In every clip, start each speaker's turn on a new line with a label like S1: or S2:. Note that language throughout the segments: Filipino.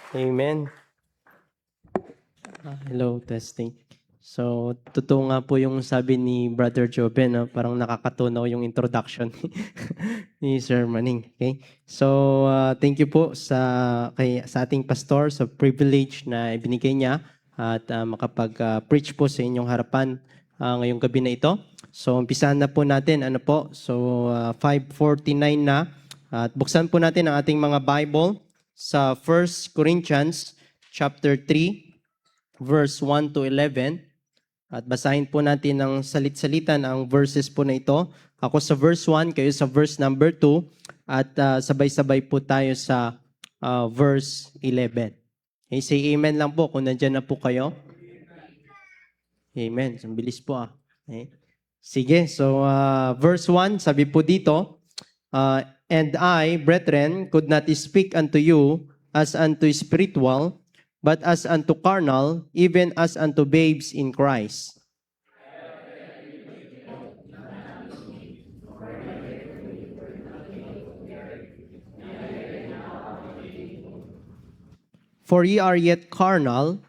S1: Amen. Hello, testing. So, totoo nga po yung sabi ni Brother Joben, no? Parang nakakatunaw yung introduction ni Sir Manning. Okay? So, thank you po sa ating pastor sa privilege na ibinigay niya at makapag-preach po sa inyong harapan ngayong gabi na ito. So, umpisahan na po natin. So, 5:49 na. At buksan po natin ang ating mga Bible sa 1 Corinthians chapter 3. Verse 1 to 11. At basahin po natin ng salit-salitan ang verses po na ito. Ako sa verse 1, kayo sa verse number 2. At sabay-sabay po tayo sa verse 11. Okay, say amen lang po kung nandyan na po kayo. Amen. Ang bilis po . Okay. Sige, so verse 1, sabi po dito, And I, brethren, could not speak unto you as unto spiritual, but as unto carnal, even as unto babes in Christ. For ye are yet carnal,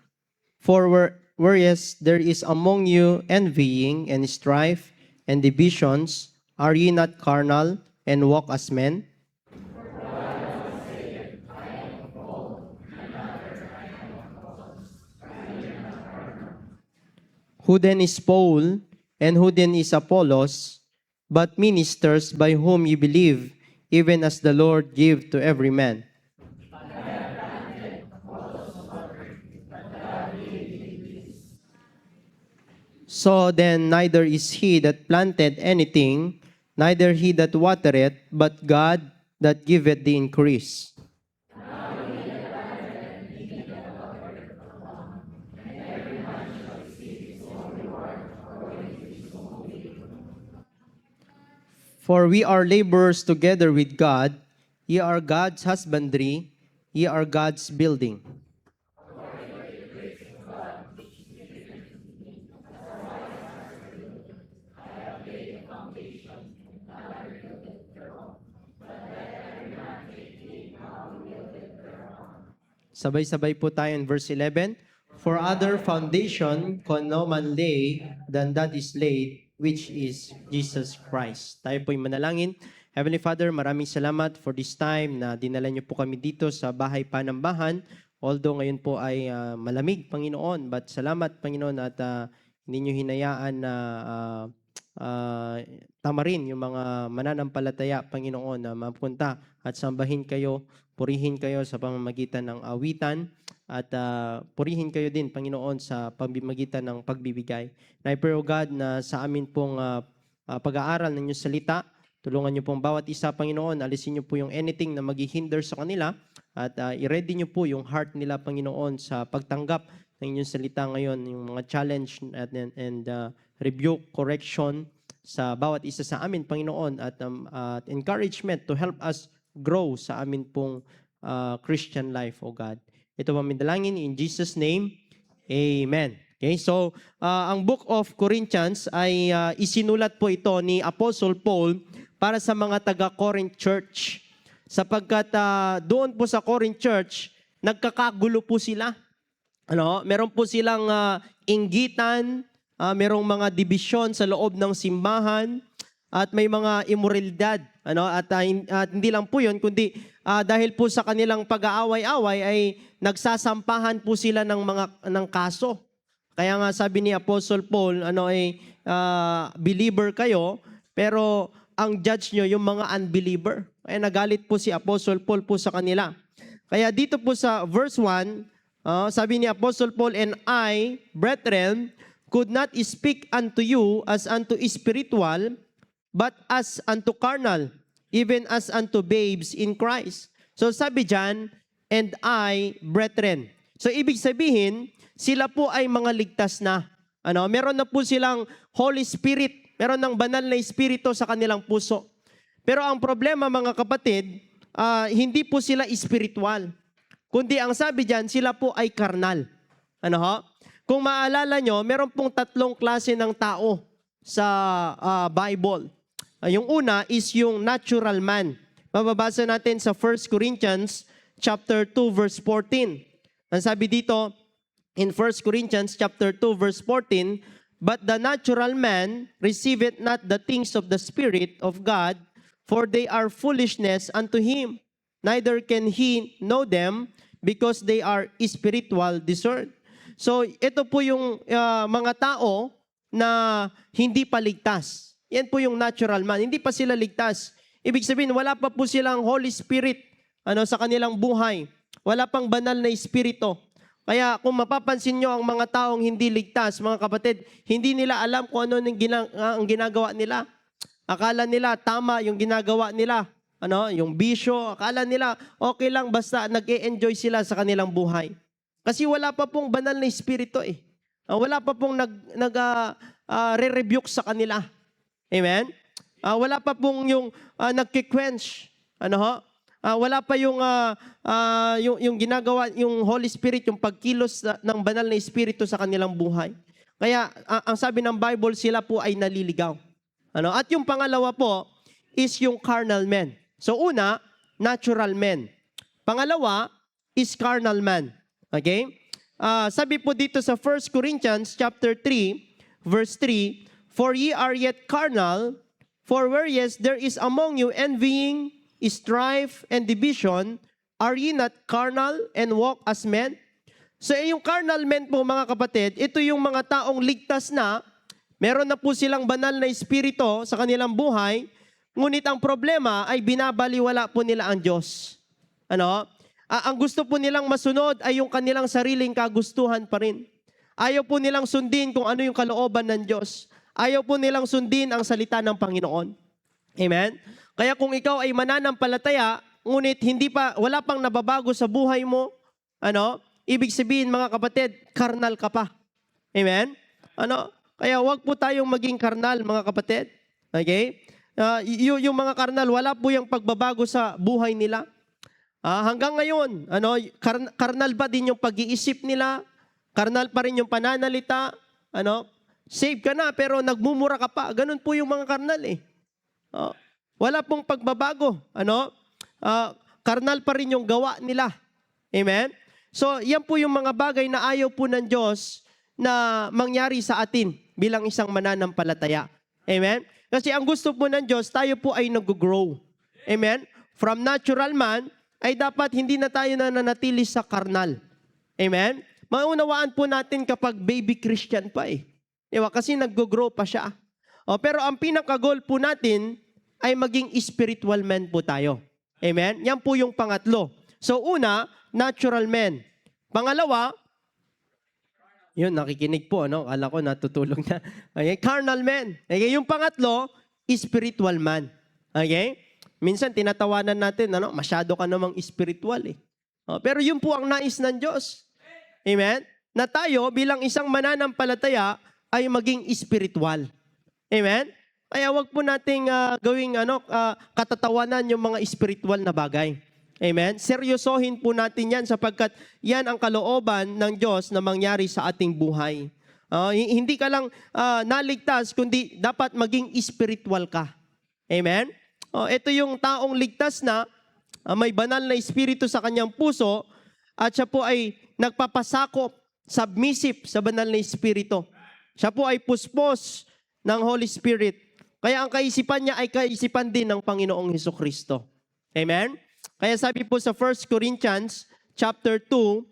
S1: for whereas there is among you envying and strife and divisions, are ye not carnal and walk as men? Who then is Paul, and who then is Apollos, but ministers by whom ye believe, even as the Lord gave to every man? So then neither is he that planted anything, neither he that watereth, but God that giveth the increase. For we are laborers together with God. Ye are God's husbandry, ye are God's building. Sabay-sabay po tayo in verse 11. For other foundation can no man lay than that is laid, which is Jesus Christ. Tayo po'y manalangin. Heavenly Father, maraming salamat for this time na dinala niyo po kami dito sa bahay Panambahan. Although ngayon po ay malamig, Panginoon, but salamat, Panginoon, at hindi niyo hinayaan na tama rin yung mga mananampalataya, Panginoon, na mapunta at sambahin kayo, purihin kayo sa pamamagitan ng awitan, at purihin kayo din, Panginoon, sa pamamagitan ng pagbibigay. Na I pray, O God, na sa amin pong pag-aaral ng inyong salita, tulungan niyo pong bawat isa, Panginoon, alisin niyo po yung anything na maghihinder sa kanila, at i-ready niyo po yung heart nila, Panginoon, sa pagtanggap ng inyong salita ngayon, yung mga challenge and rebuke, correction sa bawat isa sa amin, Panginoon, at encouragement to help us grow sa amin pong Christian life, O God. Ito ang dalangin in Jesus' name, Amen. Okay, so ang Book of Corinthians ay isinulat po ito ni Apostle Paul para sa mga taga-Corinth Church. Sapagkat doon po sa Corinth Church, nagkakagulo po sila. Meron po silang inggitan, merong mga dibisyon sa loob ng simbahan, at may mga immoralidad. At hindi lang po yun, kundi dahil po sa kanilang pag-aaway-away ay nagsasampahan po sila ng kaso. Kaya nga sabi ni Apostle Paul, believer kayo, pero ang judge nyo yung mga unbeliever. Kaya nagalit po si Apostle Paul po sa kanila. Kaya dito po sa verse 1, sabi ni Apostle Paul, And I, brethren, could not speak unto you as unto spiritual, but as unto carnal, even as unto babes in Christ. So sabi dyan, and I, brethren. So ibig sabihin, sila po ay mga ligtas na. Meron na po silang Holy Spirit, meron ng banal na espiritu sa kanilang puso. Pero ang problema, mga kapatid, hindi po sila spiritual. Kundi ang sabi dyan, sila po ay karnal. Kung maalala nyo, meron pong 3 klase ng tao sa Bible. Yung una is yung natural man. Mababasa natin sa 1 Corinthians chapter 2 verse 14. Ang sabi dito in 1 Corinthians chapter 2 verse 14, "But the natural man receiveth not the things of the Spirit of God, for they are foolishness unto him. Neither can he know them, because they are spiritual discerned." So ito po yung mga tao na hindi pa ligtas. Yan po yung natural man. Hindi pa sila ligtas. Ibig sabihin, wala pa po silang Holy Spirit sa kanilang buhay. Wala pang banal na espiritu. Kaya kung mapapansin nyo ang mga taong hindi ligtas, mga kapatid, hindi nila alam kung ano ang ginagawa nila. Akala nila tama yung ginagawa nila. Yung bisyo, akala nila okay lang basta nag-e-enjoy sila sa kanilang buhay. Kasi wala pa pong banal na espiritu eh. Wala pa pong re-rebuke sa kanila. Amen? Wala pa pong yung nagki-quench. Wala pa yung ginagawa, yung Holy Spirit, yung pagkilos ng banal na espiritu sa kanilang buhay. Kaya ang sabi ng Bible, sila po ay naliligaw. At yung pangalawa po is yung carnal man. So una, natural man. Pangalawa is carnal man. Okay? Sabi po dito sa 1 Corinthians chapter 3, verse 3, "For ye are yet carnal, for whereas there is among you envying, strife, and division, are ye not carnal and walk as men?" So yung carnal men po mga kapatid, ito yung mga taong ligtas na, meron na po silang banal na espiritu sa kanilang buhay, ngunit ang problema ay binabaliwala po nila ang Diyos. Ang gusto po nilang masunod ay yung kanilang sariling kagustuhan pa rin. Ayaw po nilang sundin kung ano yung kalooban ng Diyos. Ayaw po nilang sundin ang salita ng Panginoon. Amen? Kaya kung ikaw ay mananampalataya, ngunit wala pang nababago sa buhay mo, ibig sabihin mga kapatid, karnal ka pa. Amen? Kaya wag po tayong maging karnal mga kapatid. Okay? Yung mga karnal, wala po yung pagbabago sa buhay nila. Hanggang ngayon, karnal pa din yung pag-iisip nila, karnal pa rin yung pananalita, save ka na pero nagmumura ka pa. Ganun po yung mga karnal eh. Wala pong pagbabago. Karnal pa rin yung gawa nila. Amen? So, yan po yung mga bagay na ayaw po ng Diyos na mangyari sa atin bilang isang mananampalataya. Amen? Kasi ang gusto po ng Diyos, tayo po ay nag-grow. Amen? From natural man, ay dapat hindi na tayo nananatili sa karnal. Amen? Maunawaan po natin kapag baby Christian pa eh. Diba? Kasi nag-grow pa siya. Pero ang pinaka-goal po natin ay maging spiritual man po tayo. Amen? Yan po yung pangatlo. So una, natural man. Pangalawa, yun, nakikinig po. Kala ko natutulog na. Okay? Carnal man. Okay? Yung pangatlo, spiritual man. Okay? Minsan tinatawanan natin, masyado ka namang spiritual eh. Pero yun po ang nais ng Diyos. Amen? Na tayo bilang isang mananampalataya ay maging spiritual. Amen? Kaya wag po nating gawing katatawanan yung mga spiritual na bagay. Amen? Seryosohin po natin yan sapagkat yan ang kalooban ng Diyos na mangyari sa ating buhay. Hindi ka lang naligtas, kundi dapat maging spiritual ka. Amen? Ito yung taong ligtas na may banal na espiritu sa kanyang puso at siya po ay nagpapasakop, submissive sa banal na espiritu. Siya po ay puspos ng Holy Spirit. Kaya ang kaisipan niya ay kaisipan din ng Panginoong Hesukristo. Amen? Kaya sabi po sa 1 Corinthians chapter 2,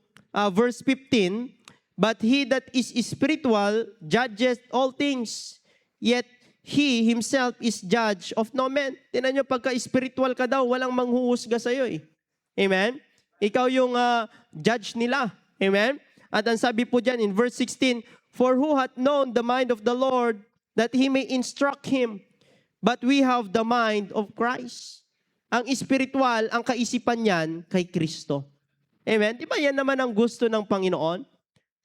S1: verse 15, "But he that is spiritual judgeth all things, yet he himself is judge of no man." Tingnan nyo, pagka-spiritual ka daw, walang manghuhusga sa'yo eh. Amen? Ikaw yung judge nila. Amen? At ang sabi po dyan in verse 16, "For who hath known the mind of the Lord, that he may instruct him? But we have the mind of Christ." Ang spiritual, ang kaisipan niyan kay Kristo. Amen? Di ba yan naman ang gusto ng Panginoon?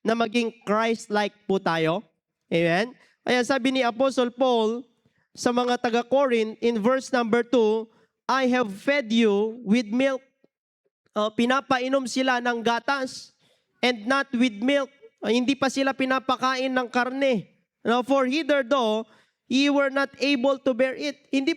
S1: Na maging Christ-like po tayo? Amen? Kaya sabi ni Apostle Paul sa mga taga-Corinth in verse number 2, "I have fed you with milk." Pinapainom sila ng gatas and not with milk. Hindi pa sila pinapakain ng karne. "For hitherto, ye were not able to bear it." Hindi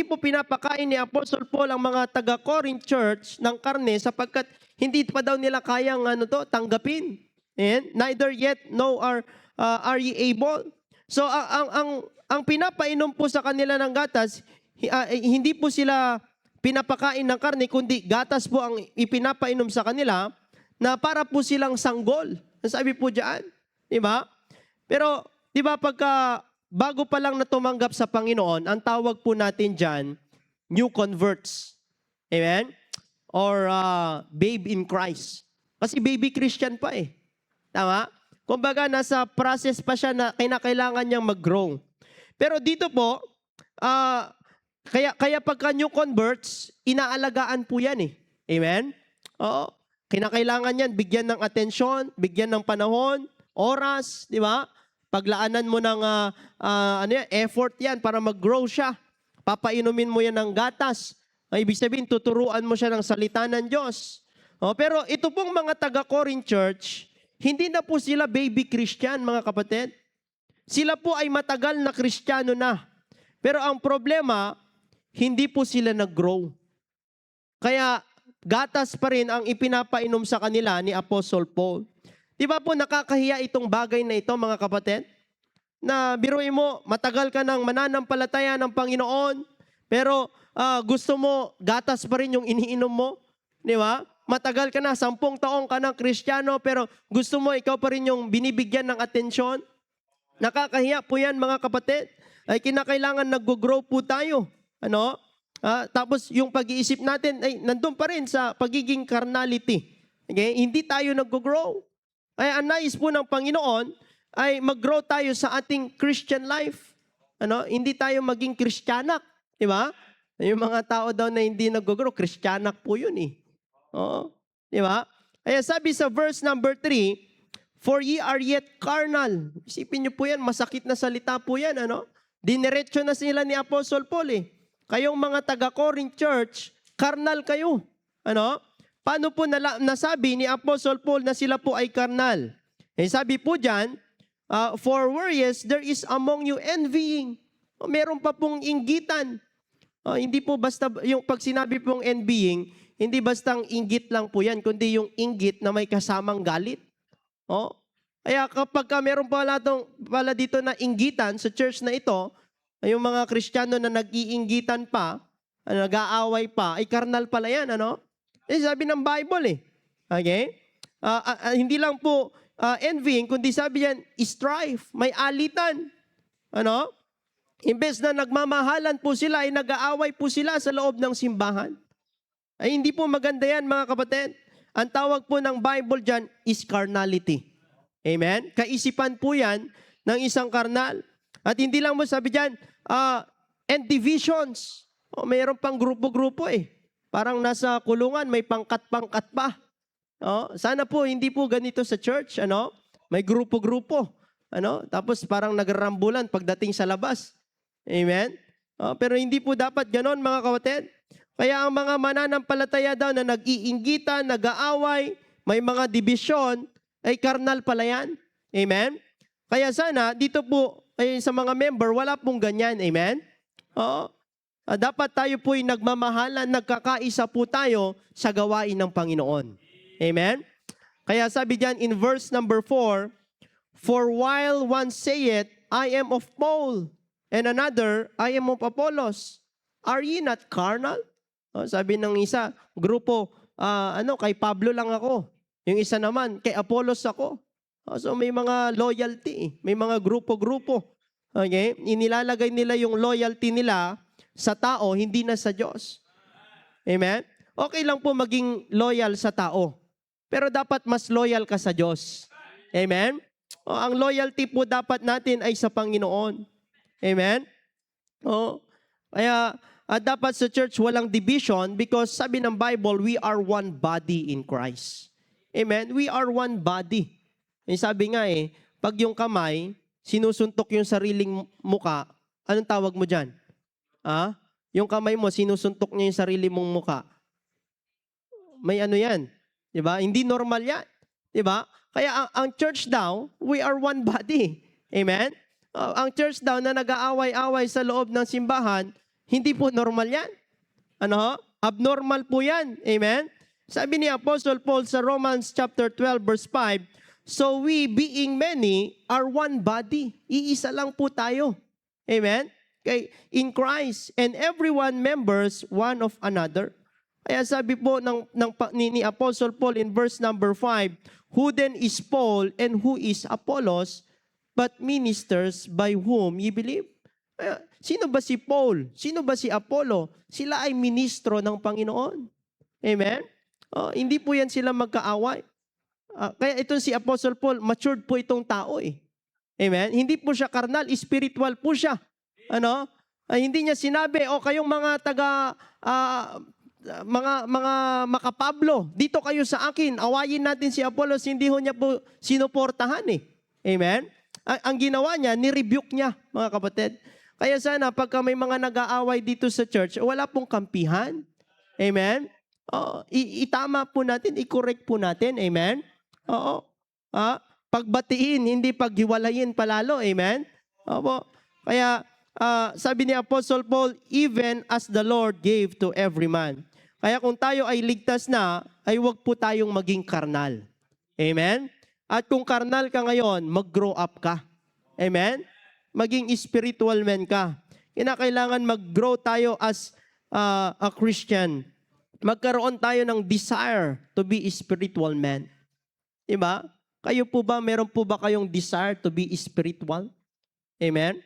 S1: po pinapakain ni Apostle Paul ang mga taga-Corinth church ng karne sapagkat Hindi pa daw nila kayang tanggapin. And neither yet no are ye able. So ang pinapainom po sa kanila ng gatas, hindi po sila pinapakain ng karne, kundi gatas po ang ipinapainom sa kanila na para po silang sanggol. Sabi po diyan, di ba? Pero di ba pagka bago pa lang na tumanggap sa Panginoon, ang tawag po natin diyan new converts. Amen? Or babe in Christ. Kasi baby Christian pa eh. Tama? Kumbaga nasa process pa siya na kinakailangan niyang mag-grow. Pero dito po, kaya pagka new converts, inaalagaan po yan eh. Amen? Oo. Kinakailangan yan, bigyan ng atensyon, bigyan ng panahon, oras, di ba? Paglaanan mo ng effort yan para mag-grow siya. Papainumin mo yan ng gatas. Ibig sabihin, tuturuan mo siya ng salita ng Diyos. Pero ito pong mga taga-Corinth Church, hindi na po sila baby Christian, mga kapatid. Sila po ay matagal na Kristiyano na. Pero ang problema, hindi po sila nag-grow. Kaya gatas pa rin ang ipinapainom sa kanila ni Apostle Paul. Di ba po nakakahiya itong bagay na ito, mga kapatid? Na biruin mo, matagal ka nang mananampalataya ng Panginoon, pero gusto mo, gatas pa rin yung iniinom mo. Di ba? Matagal ka na, 10 taong ka ng Kristiyano, pero gusto mo, ikaw pa rin yung binibigyan ng atensyon. Nakakahiya po yan, mga kapatid. Ay kinakailangan nag-grow po tayo. Tapos yung pag-iisip natin ay nandun pa rin sa pagiging carnality. Okay? Hindi tayo nag-grow. Ay ang nais po ng Panginoon ay mag-grow tayo sa ating Christian life. Hindi tayo maging Kristyanak. Di ba? Yung mga tao daw na hindi nag-grow, Kristyanak po yun eh. Oo. Di ba? Kaya sabi sa verse number 3, for ye are yet carnal. Isipin niyo po yan, masakit na salita po yan. Diniretso na sila ni Apostle Paul eh. Kayong mga taga-Corinth Church, carnal kayo. Paano po nasabi ni Apostle Paul na sila po ay carnal? Sabi po dyan, for whereas there is among you envying. Meron pa pong inggitan. Hindi po basta, yung pag sinabi pong envying, hindi bastang inggit lang po yan, kundi yung inggit na may kasamang galit. Kaya kapag meron pala dito na inggitan sa church na ito, yung mga Kristiyano na nag-iinggitan pa, nag-aaway pa, ay karnal pala yan, sabi ng Bible eh. Okay? Hindi lang po envying, kundi sabi yan, strife, may alitan. Imbes na nagmamahalan po sila, ay nag-aaway po sila sa loob ng simbahan. Ay hindi po maganda yan, mga kapatid. Ang tawag po ng Bible dyan is carnality. Amen? Kaisipan po yan ng isang karnal. At hindi lang mo sabi dyan, and divisions. Mayroon pang grupo-grupo eh. Parang nasa kulungan, may pangkat-pangkat pa. Sana po, hindi po ganito sa church. May grupo-grupo. Tapos parang nagrambulan pagdating sa labas. Amen? Pero hindi po dapat ganon, mga kapatid. Kaya ang mga mananampalataya daw na nag-iinggitan, nag-aaway, may mga division, ay karnal pala yan. Amen? Kaya sana, dito po, ay sa mga member, wala pong ganyan. Amen? Dapat tayo po'y nagmamahalan, nagkakaisa po tayo sa gawain ng Panginoon. Amen? Kaya sabi diyan in verse number 4, for while one saith, I am of Paul, and another, I am of Apollos. Are ye not carnal? Sabi ng isa, grupo, kay Pablo lang ako. Yung isa naman, kay Apollos ako. So may mga loyalty, may mga grupo-grupo. Okay? Inilalagay nila yung loyalty nila sa tao, hindi na sa Diyos. Amen? Okay lang po maging loyal sa tao. Pero dapat mas loyal ka sa Diyos. Amen? Ang loyalty po dapat natin ay sa Panginoon. Amen? Kaya dapat sa church walang division because sabi ng Bible, we are one body in Christ. Amen? We are one body. Sabi nga pag yung kamay, sinusuntok yung sariling muka, anong tawag mo dyan? Yung kamay mo, sinusuntok niya yung sarili mong muka. May yan. Diba? Hindi normal yan. Diba? Kaya ang church daw, we are one body. Amen? Ang church daw na nag-aaway-away sa loob ng simbahan, hindi po normal yan. Abnormal po yan. Amen? Sabi ni Apostle Paul sa Romans chapter 12 verse 5, "So we being many are one body." Iisa lang po tayo. Amen? Okay, in Christ, and everyone members one of another. Kaya sabi po ni Apostle Paul in verse number 5, "Who then is Paul and who is Apollos, but ministers by whom ye believe?" Kaya, sino ba si Paul? Sino ba si Apollo? Sila ay ministro ng Panginoon. Amen? Hindi po yan sila magkaaway. Kaya itong si Apostle Paul, matured po itong tao eh. Amen? Hindi po siya karnal, spiritual po siya. Hindi niya sinabi, kayong mga mga makapablo, dito kayo sa akin, awayin natin si Apollos, hindi ho niya po sinuportahan eh. Amen? Ang ginawa niya, ni-rebuke niya, mga kapatid. Kaya sana, pagka may mga nag-aaway dito sa church, wala pong kampihan. Amen? Itama po natin, i-correct po natin. Amen? Oo. Pagbatiin, hindi paghiwalayin palalo. Amen? Opo. Kaya, sabi ni Apostle Paul, "Even as the Lord gave to every man." Kaya kung tayo ay ligtas na, ay huwag po tayong maging karnal. Amen? At kung karnal ka ngayon, mag-grow up ka. Amen? Maging spiritual man ka. Kailangan mag-grow tayo as a Christian. Magkaroon tayo ng desire to be a spiritual man. Diba? Kayo po ba, meron po ba kayong desire to be spiritual? Amen?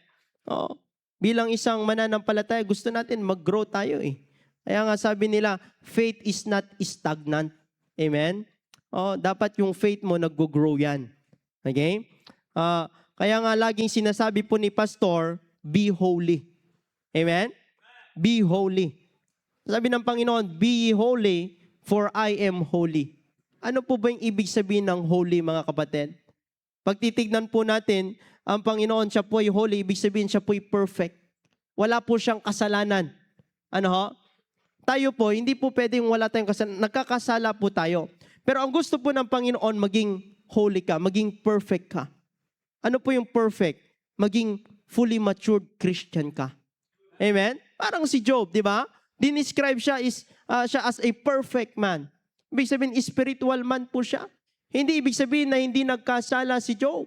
S1: Bilang isang mananampalataya, gusto natin mag-grow tayo eh. Kaya nga sabi nila, faith is not stagnant. Amen? Dapat yung faith mo nag-grow yan. Okay? Kaya nga laging sinasabi po ni Pastor, be holy. Amen? Be holy. Sabi ng Panginoon, be ye holy, for I am holy. Ano po ba yung ibig sabihin ng holy, mga kapatid? Pag titignan po natin, ang Panginoon, siya po ay holy, ibig sabihin siya po ay perfect. Wala po siyang kasalanan. Tayo po, hindi po pwedeng wala tayong kasalanan. Nagkakasala po tayo. Pero ang gusto po ng Panginoon, maging holy ka, maging perfect ka. Ano po yung perfect? Maging fully matured Christian ka. Amen? Parang si Job, di ba? Dinescribe siya as a perfect man. Ibig sabihin, spiritual man po siya. Hindi ibig sabihin na hindi nagkasala si Job.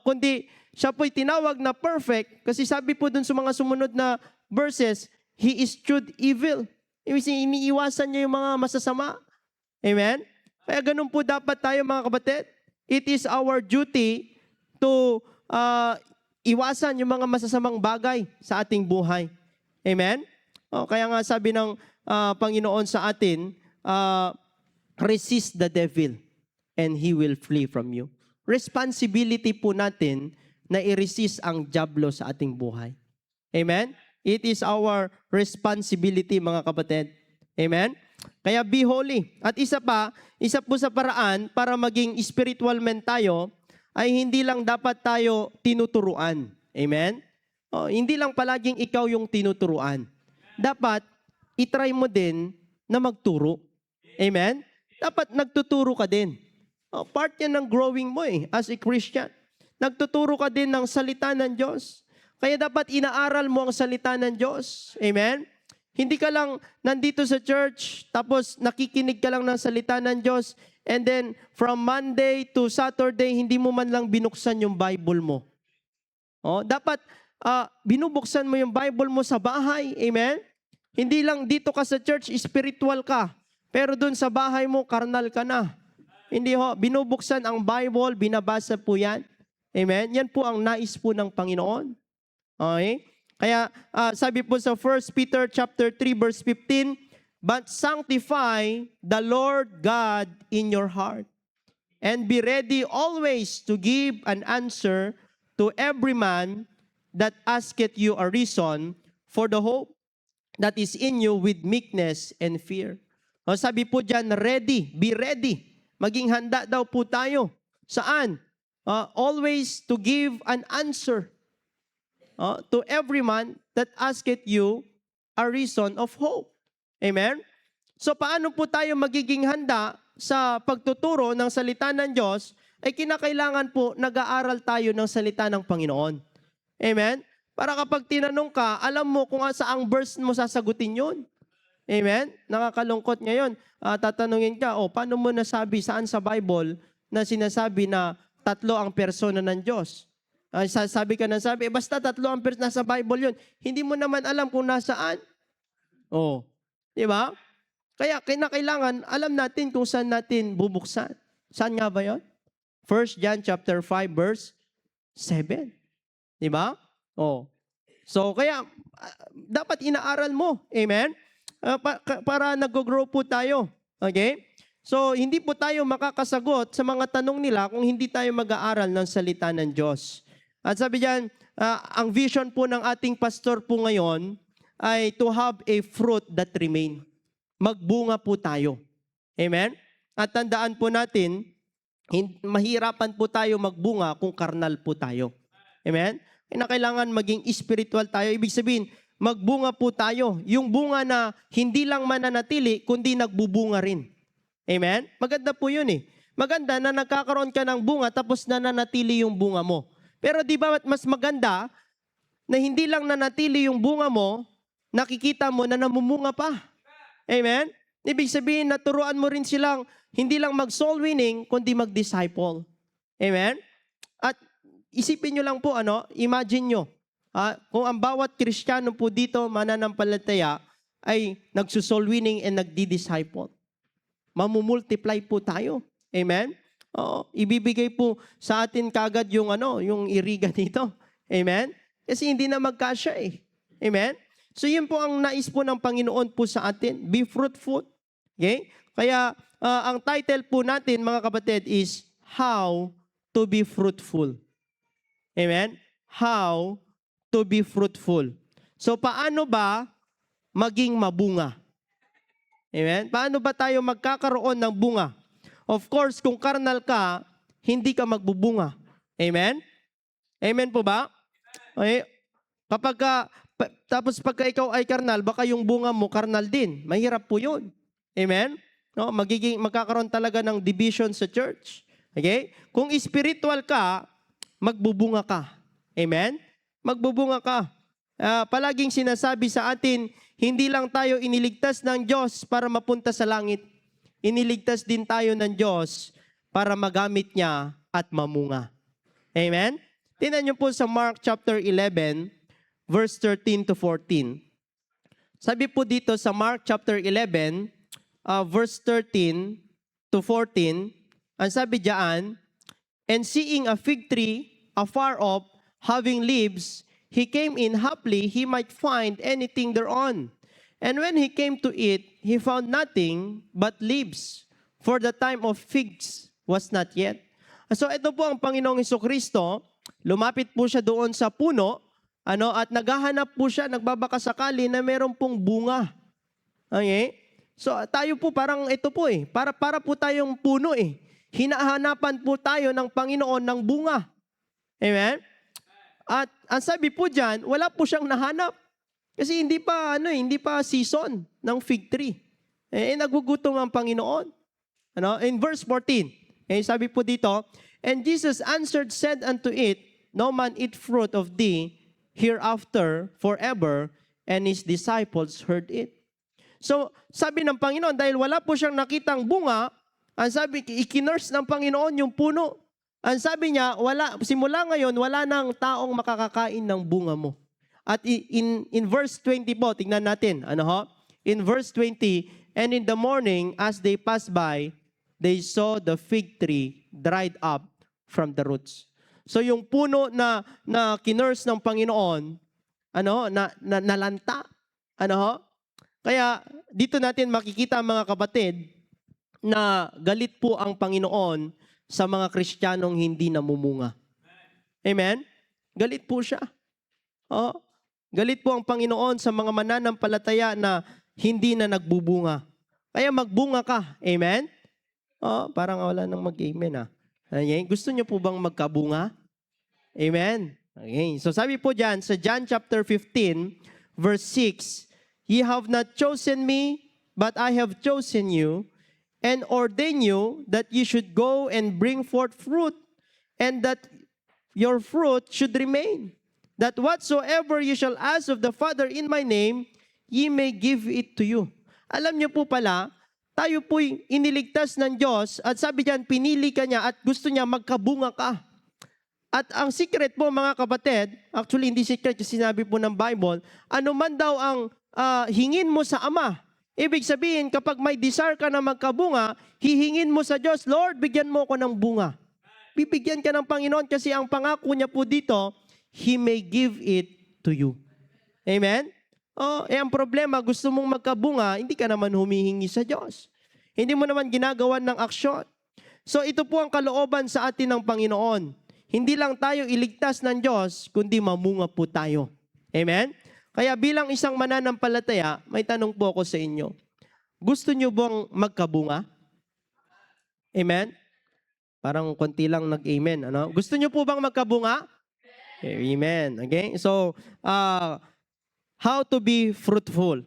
S1: Kundi siya po'y tinawag na perfect kasi sabi po dun sa mga sumunod na verses, he eschewed evil. Ibig sabihin, iniiwasan niya yung mga masasama. Amen? Kaya ganun po dapat tayo, mga kapatid. It is our duty to iwasan yung mga masasamang bagay sa ating buhay. Amen? Kaya nga sabi ng Panginoon sa atin, resist the devil and he will flee from you. Responsibility po natin na i-resist ang dyablo sa ating buhay. Amen? It is our responsibility, mga kapatid. Amen? Kaya be holy. At isa po sa paraan para maging spiritual man tayo, ay hindi lang dapat tayo tinuturuan. Amen? Hindi lang palaging ikaw yung tinuturuan. Dapat, itry mo din na magturo. Amen? Dapat nagtuturo ka din. Part yan ng growing mo as a Christian. Nagtuturo ka din ng salita ng Diyos. Kaya dapat inaaral mo ang salita ng Diyos. Amen? Hindi ka lang nandito sa church, tapos nakikinig ka lang ng salita ng Diyos, and then from Monday to Saturday, hindi mo man lang binuksan yung Bible mo. Dapat binubuksan mo yung Bible mo sa bahay. Amen? Hindi lang dito ka sa church, spiritual ka. Pero dun sa bahay mo, karnal ka na. Hindi binubuksan ang Bible, binabasa po yan. Amen? Yan po ang nais po ng Panginoon. Okay? Kaya sabi po sa 1 Peter chapter 3 verse 15, "But sanctify the Lord God in your heart, and be ready always to give an answer to every man that asketh you a reason for the hope that is in you with meekness and fear." Sabi po dyan, ready, be ready. Maging handa daw po tayo. Saan? Always to give an answer to every man that asketh you a reason of hope. Amen? So paano po tayo magiging handa sa pagtuturo ng salita ng Diyos? Ay kinakailangan po nag-aaral tayo ng salita ng Panginoon. Amen? Para kapag tinanong ka, alam mo kung saang verse mo sasagutin yun. Amen? Nakakalungkot ngayon. Tatanungin ka, paano mo nasabi saan sa Bible na sinasabi na tatlo ang persona ng Diyos? Sabi ka ng sabi, basta tatlo ang nasa Bible yun. Hindi mo naman alam kung nasaan. Oh, di ba? Kaya kinakailangan alam natin kung saan natin bubuksan. Saan nga ba yun? 1 John chapter 5 verse 7. Di ba? Oh. So kaya dapat inaaral mo. Amen? Para nag-grow po tayo. Okay? So hindi po tayo makakasagot sa mga tanong nila kung hindi tayo mag-aaral ng salita ng Diyos. At sabi diyan, ang vision po ng ating pastor po ngayon ay to have a fruit that remain. Magbunga po tayo. Amen? At tandaan po natin, mahirapan po tayo magbunga kung karnal po tayo. Amen? Kailangan maging spiritual tayo. Ibig sabihin, magbunga po tayo. Yung bunga na hindi lang mananatili, kundi nagbubunga rin. Amen? Maganda po yun eh. Maganda na nagkakaroon ka ng bunga tapos nananatili yung bunga mo. Pero di ba mas maganda na hindi lang nanatili yung bunga mo, nakikita mo na namumunga pa. Amen? Ibig sabihin, naturuan mo rin silang hindi lang mag-soul winning, kundi mag-disciple. Amen? At isipin nyo lang po, imagine nyo, kung ang bawat Kristiyano po dito, mananampalataya, ay nagsusoul winning and nagdi-disciple. Mamumultiply po tayo. Amen? Ibibigay po sa atin kagad yung iriga dito. Amen? Kasi hindi na magkasya eh. Amen? So yun po ang nais po ng Panginoon po sa atin. Be fruitful. Okay? Kaya ang title po natin mga kapatid is How to be Fruitful. Amen? How to be fruitful. So paano ba maging mabunga? Amen? Paano ba tayo magkakaroon ng bunga? Of course, kung karnal ka, hindi ka magbubunga. Amen? Amen po ba? Okay. Tapos pagka ikaw ay karnal, baka yung bunga mo karnal din. Mahirap po yun. Amen? No, magkakaroon talaga ng division sa church. Okay? Kung spiritual ka, magbubunga ka. Amen? Magbubunga ka. Palaging sinasabi sa atin, hindi lang tayo iniligtas ng Diyos para mapunta sa langit. Iniligtas din tayo ng Diyos para magamit niya at mamunga. Amen? Tingnan niyo po sa Mark chapter 11, verse 13 to 14. Sabi po dito sa Mark chapter 11, verse 13 to 14, ang sabi diyan, and seeing a fig tree afar off, having leaves, he came in haply he might find anything thereon. And when he came to it, he found nothing but leaves, for the time of figs was not yet. So ito po ang Panginoong Hesukristo, lumapit po siya doon sa puno, at naghahanap po siya, nagbabakasakali na meron pong bunga. Okay? So tayo po parang ito po para po tayong puno Hinahanapan po tayo ng Panginoon ng bunga. Amen? At ang sabi po diyan, wala po siyang nahanap. Kasi hindi pa season ng fig tree. Nagugutom ang Panginoon. In verse 14, sabi po dito, and Jesus answered, said unto it, no man eat fruit of thee hereafter forever, and his disciples heard it. So, sabi ng Panginoon, dahil wala po siyang nakitang bunga, ang sabi, ikinurse ng Panginoon yung puno. Ang sabi niya, simula ngayon, wala nang taong makakakain ng bunga mo. At in verse 20 po, tingnan natin. In verse 20, and in the morning, as they passed by, they saw the fig tree dried up from the roots. So yung puno na kinurse ng Panginoon, nalanta. Kaya dito natin makikita mga kapatid na galit po ang Panginoon sa mga Kristiyanong hindi namumunga. Amen? Galit po siya. Galit po ang Panginoon sa mga mananampalataya na hindi na nagbubunga. Kaya magbunga ka. Amen? Parang wala nang mag-amen Okay. Gusto niyo po bang magkabunga? Amen? Okay. So sabi po dyan sa John chapter 15, verse 6, ye have not chosen me, but I have chosen you, and ordained you that you should go and bring forth fruit, and that your fruit should remain. That whatsoever you shall ask of the Father in my name, ye may give it to you. Alam niyo po pala, tayo po'y iniligtas ng Diyos at sabi diyan, pinili ka niya at gusto niya magkabunga ka. At ang secret po mga kapatid, actually hindi secret kasi sinabi po ng Bible, ano man daw ang hingin mo sa Ama. Ibig sabihin, kapag may desire ka na magkabunga, hihingin mo sa Diyos, Lord, bigyan mo ako ng bunga. Bibigyan ka ng Panginoon kasi ang pangako niya po dito, He may give it to you. Amen? Ang problema, gusto mong magkabunga, hindi ka naman humihingi sa Diyos. Hindi mo naman ginagawan ng aksyon. So ito po ang kalooban sa atin ng Panginoon. Hindi lang tayo iligtas ng Diyos, kundi mamunga po tayo. Amen? Kaya bilang isang mananampalataya, may tanong po ako sa inyo. Gusto nyo bang magkabunga? Amen? Parang konti lang nag-amen. Ano? Gusto nyo po bang magkabunga? Amen. Okay? So, how to be fruitful.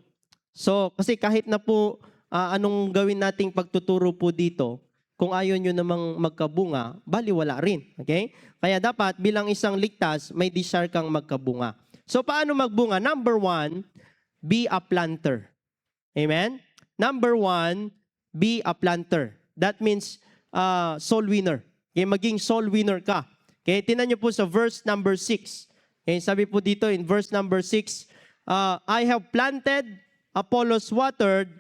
S1: So, kasi kahit na po anong gawin nating pagtuturo po dito, kung ayaw nyo namang magkabunga, baliwala rin. Okay? Kaya dapat bilang isang ligtas, may desire kang magkabunga. So, paano magbunga? Number 1, be a planter. Amen? Number 1, be a planter. That means soul winner. Okay? Maging soul winner ka. Okay? Tingnan nyo po sa verse number 6. Okay? Sabi po dito in verse number 6, I have planted, Apollos watered,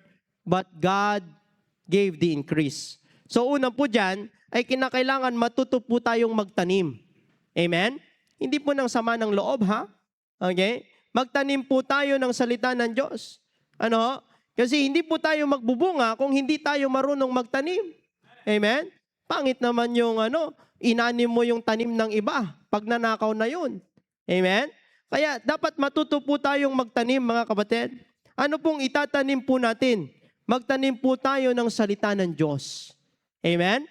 S1: but God gave the increase. So una po dyan, ay kinakailangan matuto po tayong magtanim. Amen? Hindi po ng sama ng loob, ha? Okay? Magtanim po tayo ng salita ng Diyos. Ano? Kasi hindi po tayo magbubunga kung hindi tayo marunong magtanim. Amen? Pangit naman yung inanim mo yung tanim ng iba. Pag nanakaw na yun. Amen? Kaya dapat matuto po tayong magtanim, mga kapatid. Ano pong itatanim po natin? Magtanim po tayo ng salita ng Diyos. Amen?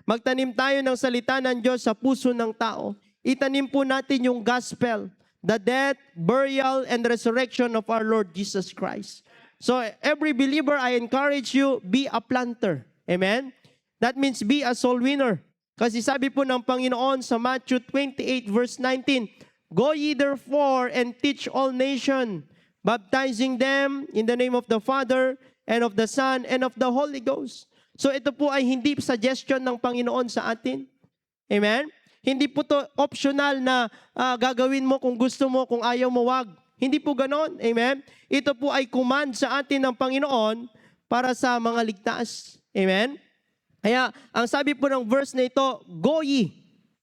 S1: Magtanim tayo ng salita ng Diyos sa puso ng tao. Itanim po natin yung gospel, the death, burial, and resurrection of our Lord Jesus Christ. So every believer, I encourage you, be a planter. Amen? That means be a soul winner. Kasi sabi po ng Panginoon sa Matthew 28 verse 19, Go ye therefore and teach all nations, baptizing them in the name of the Father, and of the Son, and of the Holy Ghost. So ito po ay hindi suggestion ng Panginoon sa atin. Amen? Hindi po to optional na gagawin mo kung gusto mo, kung ayaw mo, wag. Hindi po ganon. Amen? Ito po ay command sa atin ng Panginoon para sa mga ligtas. Amen? Kaya ang sabi po ng verse na ito, go ye.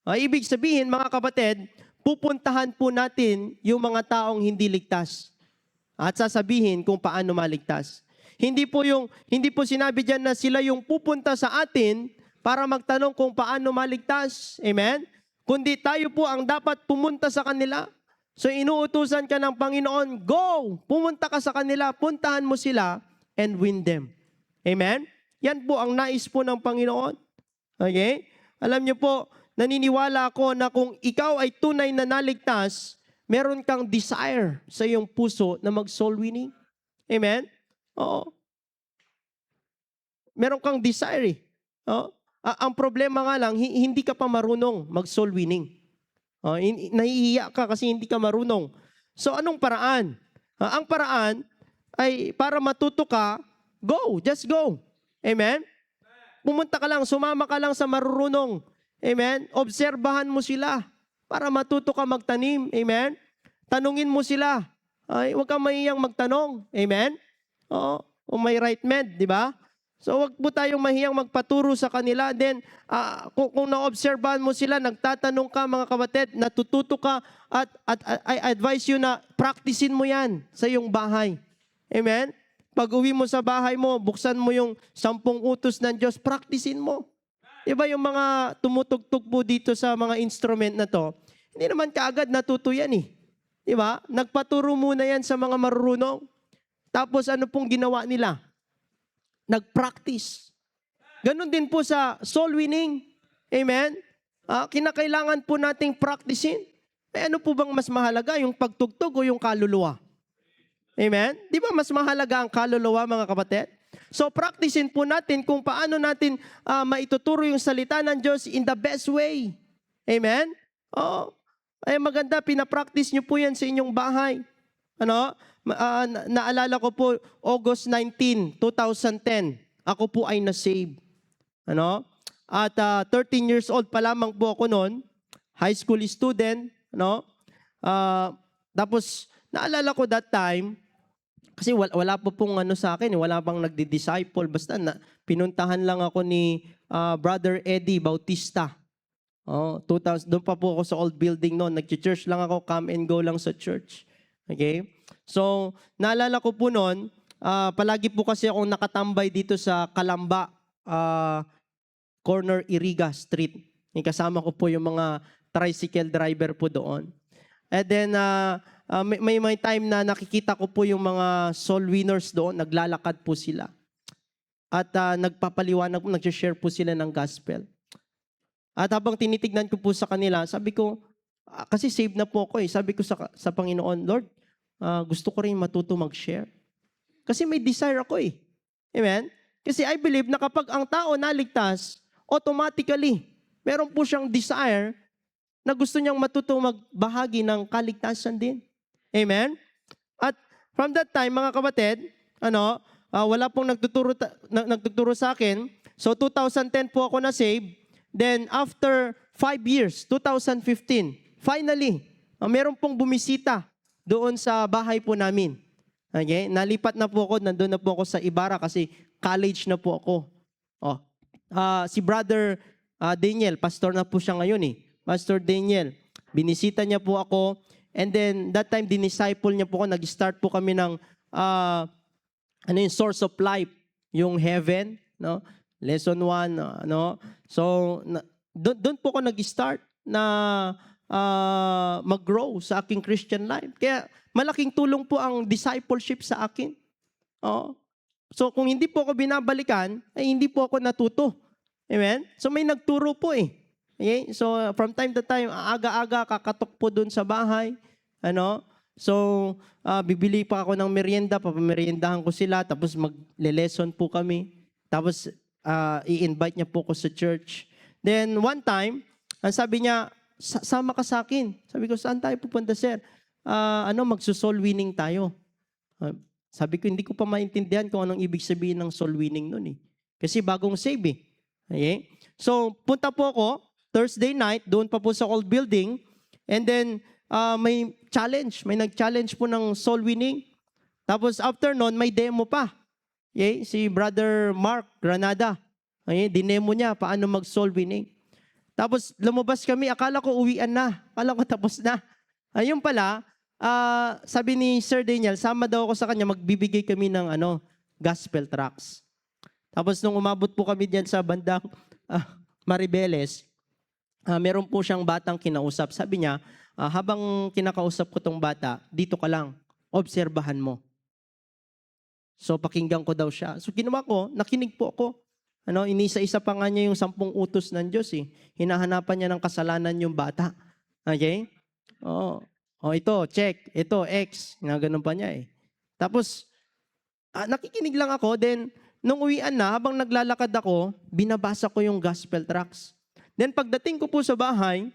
S1: Ibig sabihin mga kapatid, pupuntahan po natin yung mga taong hindi ligtas at sasabihin kung paano maligtas. Hindi po sinabi diyan na sila yung pupunta sa atin para magtanong kung paano maligtas. Amen? Kundi tayo po ang dapat pumunta sa kanila. So inuutusan ka ng Panginoon, go! Pumunta ka sa kanila, puntahan mo sila and win them. Amen? Yan po ang nais po ng Panginoon. Okay? Alam niyo po, naniniwala ako na kung ikaw ay tunay na naligtas, meron kang desire sa iyong puso na mag-soul winning. Amen? Oo. Meron kang desire. Oo. Ang problema nga lang, hindi ka pa marunong mag-soul winning. Nahihiya ka kasi hindi ka marunong. So anong paraan? Ang paraan ay para matuto ka, go, just go. Amen? Pumunta ka lang, sumama ka lang sa marurunong. Amen? Obserbahan mo sila para matuto ka magtanim. Amen? Tanungin mo sila. Ay, huwag kang mahiyang magtanong. Amen? Oo. O may right man, di ba? So wag po tayong mahiyang magpaturo sa kanila. Then, kung naobserbahan mo sila, nagtatanong ka mga kapatid, natututo ka, at I advise you na practicein mo yan sa iyong bahay. Amen? Pag uwi mo sa bahay mo, buksan mo yung 10 utos ng Diyos, practicein mo. Diba yung mga tumutugtog po dito sa mga instrument na to, hindi naman kaagad natuto yan eh. Diba? Nagpaturo muna yan sa mga marurunong. Tapos ano pong ginawa nila? Nag-practice. Ganon din po sa soul winning. Amen? Kinakailangan po nating practicein. Ano po bang mas mahalaga? Yung pagtugtog o yung kaluluwa? Amen? Di ba mas mahalaga ang kaluluwa, mga kapatid? So practicein po natin kung paano natin maituturo yung salita ng Diyos in the best way. Amen? Oo. Ay maganda, pinapractice nyo po yan sa inyong bahay. Ano, naalala ko po, August 19, 2010, ako po ay na-save. Ano? At 13 years old pa lamang po ako noon, high school student, ano? Tapos naalala ko that time, kasi wala po pong ano sa akin, wala pang nagdi-disciple, basta pinuntahan lang ako ni Brother Eddie Bautista. 2000, doon pa po ako sa old building noon. Nag-church lang ako, come and go lang sa church. Okay? So, naalala ko po noon, palagi po kasi akong nakatambay dito sa Kalamba, corner Iriga Street. Kasama ko po yung mga tricycle driver po doon. And then, may time na nakikita ko po yung mga soul winners doon, naglalakad po sila. At nagpapaliwanag po, nag-share po sila ng gospel. At habang tinitignan ko po sa kanila, sabi ko, kasi saved na po ako eh. Sabi ko sa Panginoon, Lord, gusto ko rin matuto mag-share. Kasi may desire ako eh. Amen? Kasi I believe na kapag ang tao naligtas, automatically, meron po siyang desire na gusto niyang matuto magbahagi ng kaligtasan din. Amen? At from that time, mga kapatid, wala pong nagtuturo sa akin. So 2010 po ako na-save. Then after 5 years, 2015, finally, meron pong bumisita doon sa bahay po namin. Okay? Nalipat na po ako, nandun na po ako sa Ibarra kasi college na po ako. Si Brother Daniel, pastor na po siya ngayon eh. Pastor Daniel, binisita niya po ako. And then that time, dinisciple niya po ako. Nag-start po kami ng yung source of life, yung heaven, no? Lesson 1, So, doon po ako nag-start na mag-grow sa aking Christian life. Kaya malaking tulong po ang discipleship sa akin. So, kung hindi po ako binabalikan, ay hindi po ako natuto. Amen? So, may nagturo po eh. Okay? So, from time to time, aga-aga, kakatok po doon sa bahay. So, bibili pa ako ng merienda, papameriendahan ko sila, tapos magle-lesson po kami. Tapos, i-invite niya po ko sa church. Then, one time, ang sabi niya, sama ka sa akin. Sabi ko, saan tayo pupunta, sir? Magso-soul winning tayo. Sabi ko, hindi ko pa maintindihan kung anong ibig sabihin ng soul winning nun eh. Kasi bagong save eh. Okay? So, punta po ako, Thursday night, doon pa po sa old building, and then, may challenge. May nag-challenge po ng soul winning. Tapos, after nun, may demo pa. Okay? Si Brother Mark Granada. Okay? Dinemo niya paano mag-soul winning. Tapos lumabas kami, akala ko uwian na. Akala ko tapos na. Ayun pala, sabi ni Sir Daniel, sama daw ako sa kanya, magbibigay kami ng gospel tracts. Tapos nung umabot po kami diyan sa bandang Maribeles, meron po siyang batang kinausap. Sabi niya, habang kinakausap ko tong bata, dito ka lang, obserbahan mo. So, pakinggan ko daw siya. So, ginawa ko, nakinig po ako. Inisa-isa pa nga niya yung 10 utos ng Diyos eh. Hinahanapan niya ng kasalanan yung bata. Okay? Ito, check. Ito, X. Ganun pa niya eh. Tapos, nakikinig lang ako. Then, nung uwian na, habang naglalakad ako, binabasa ko yung gospel tracts. Then, pagdating ko po sa bahay,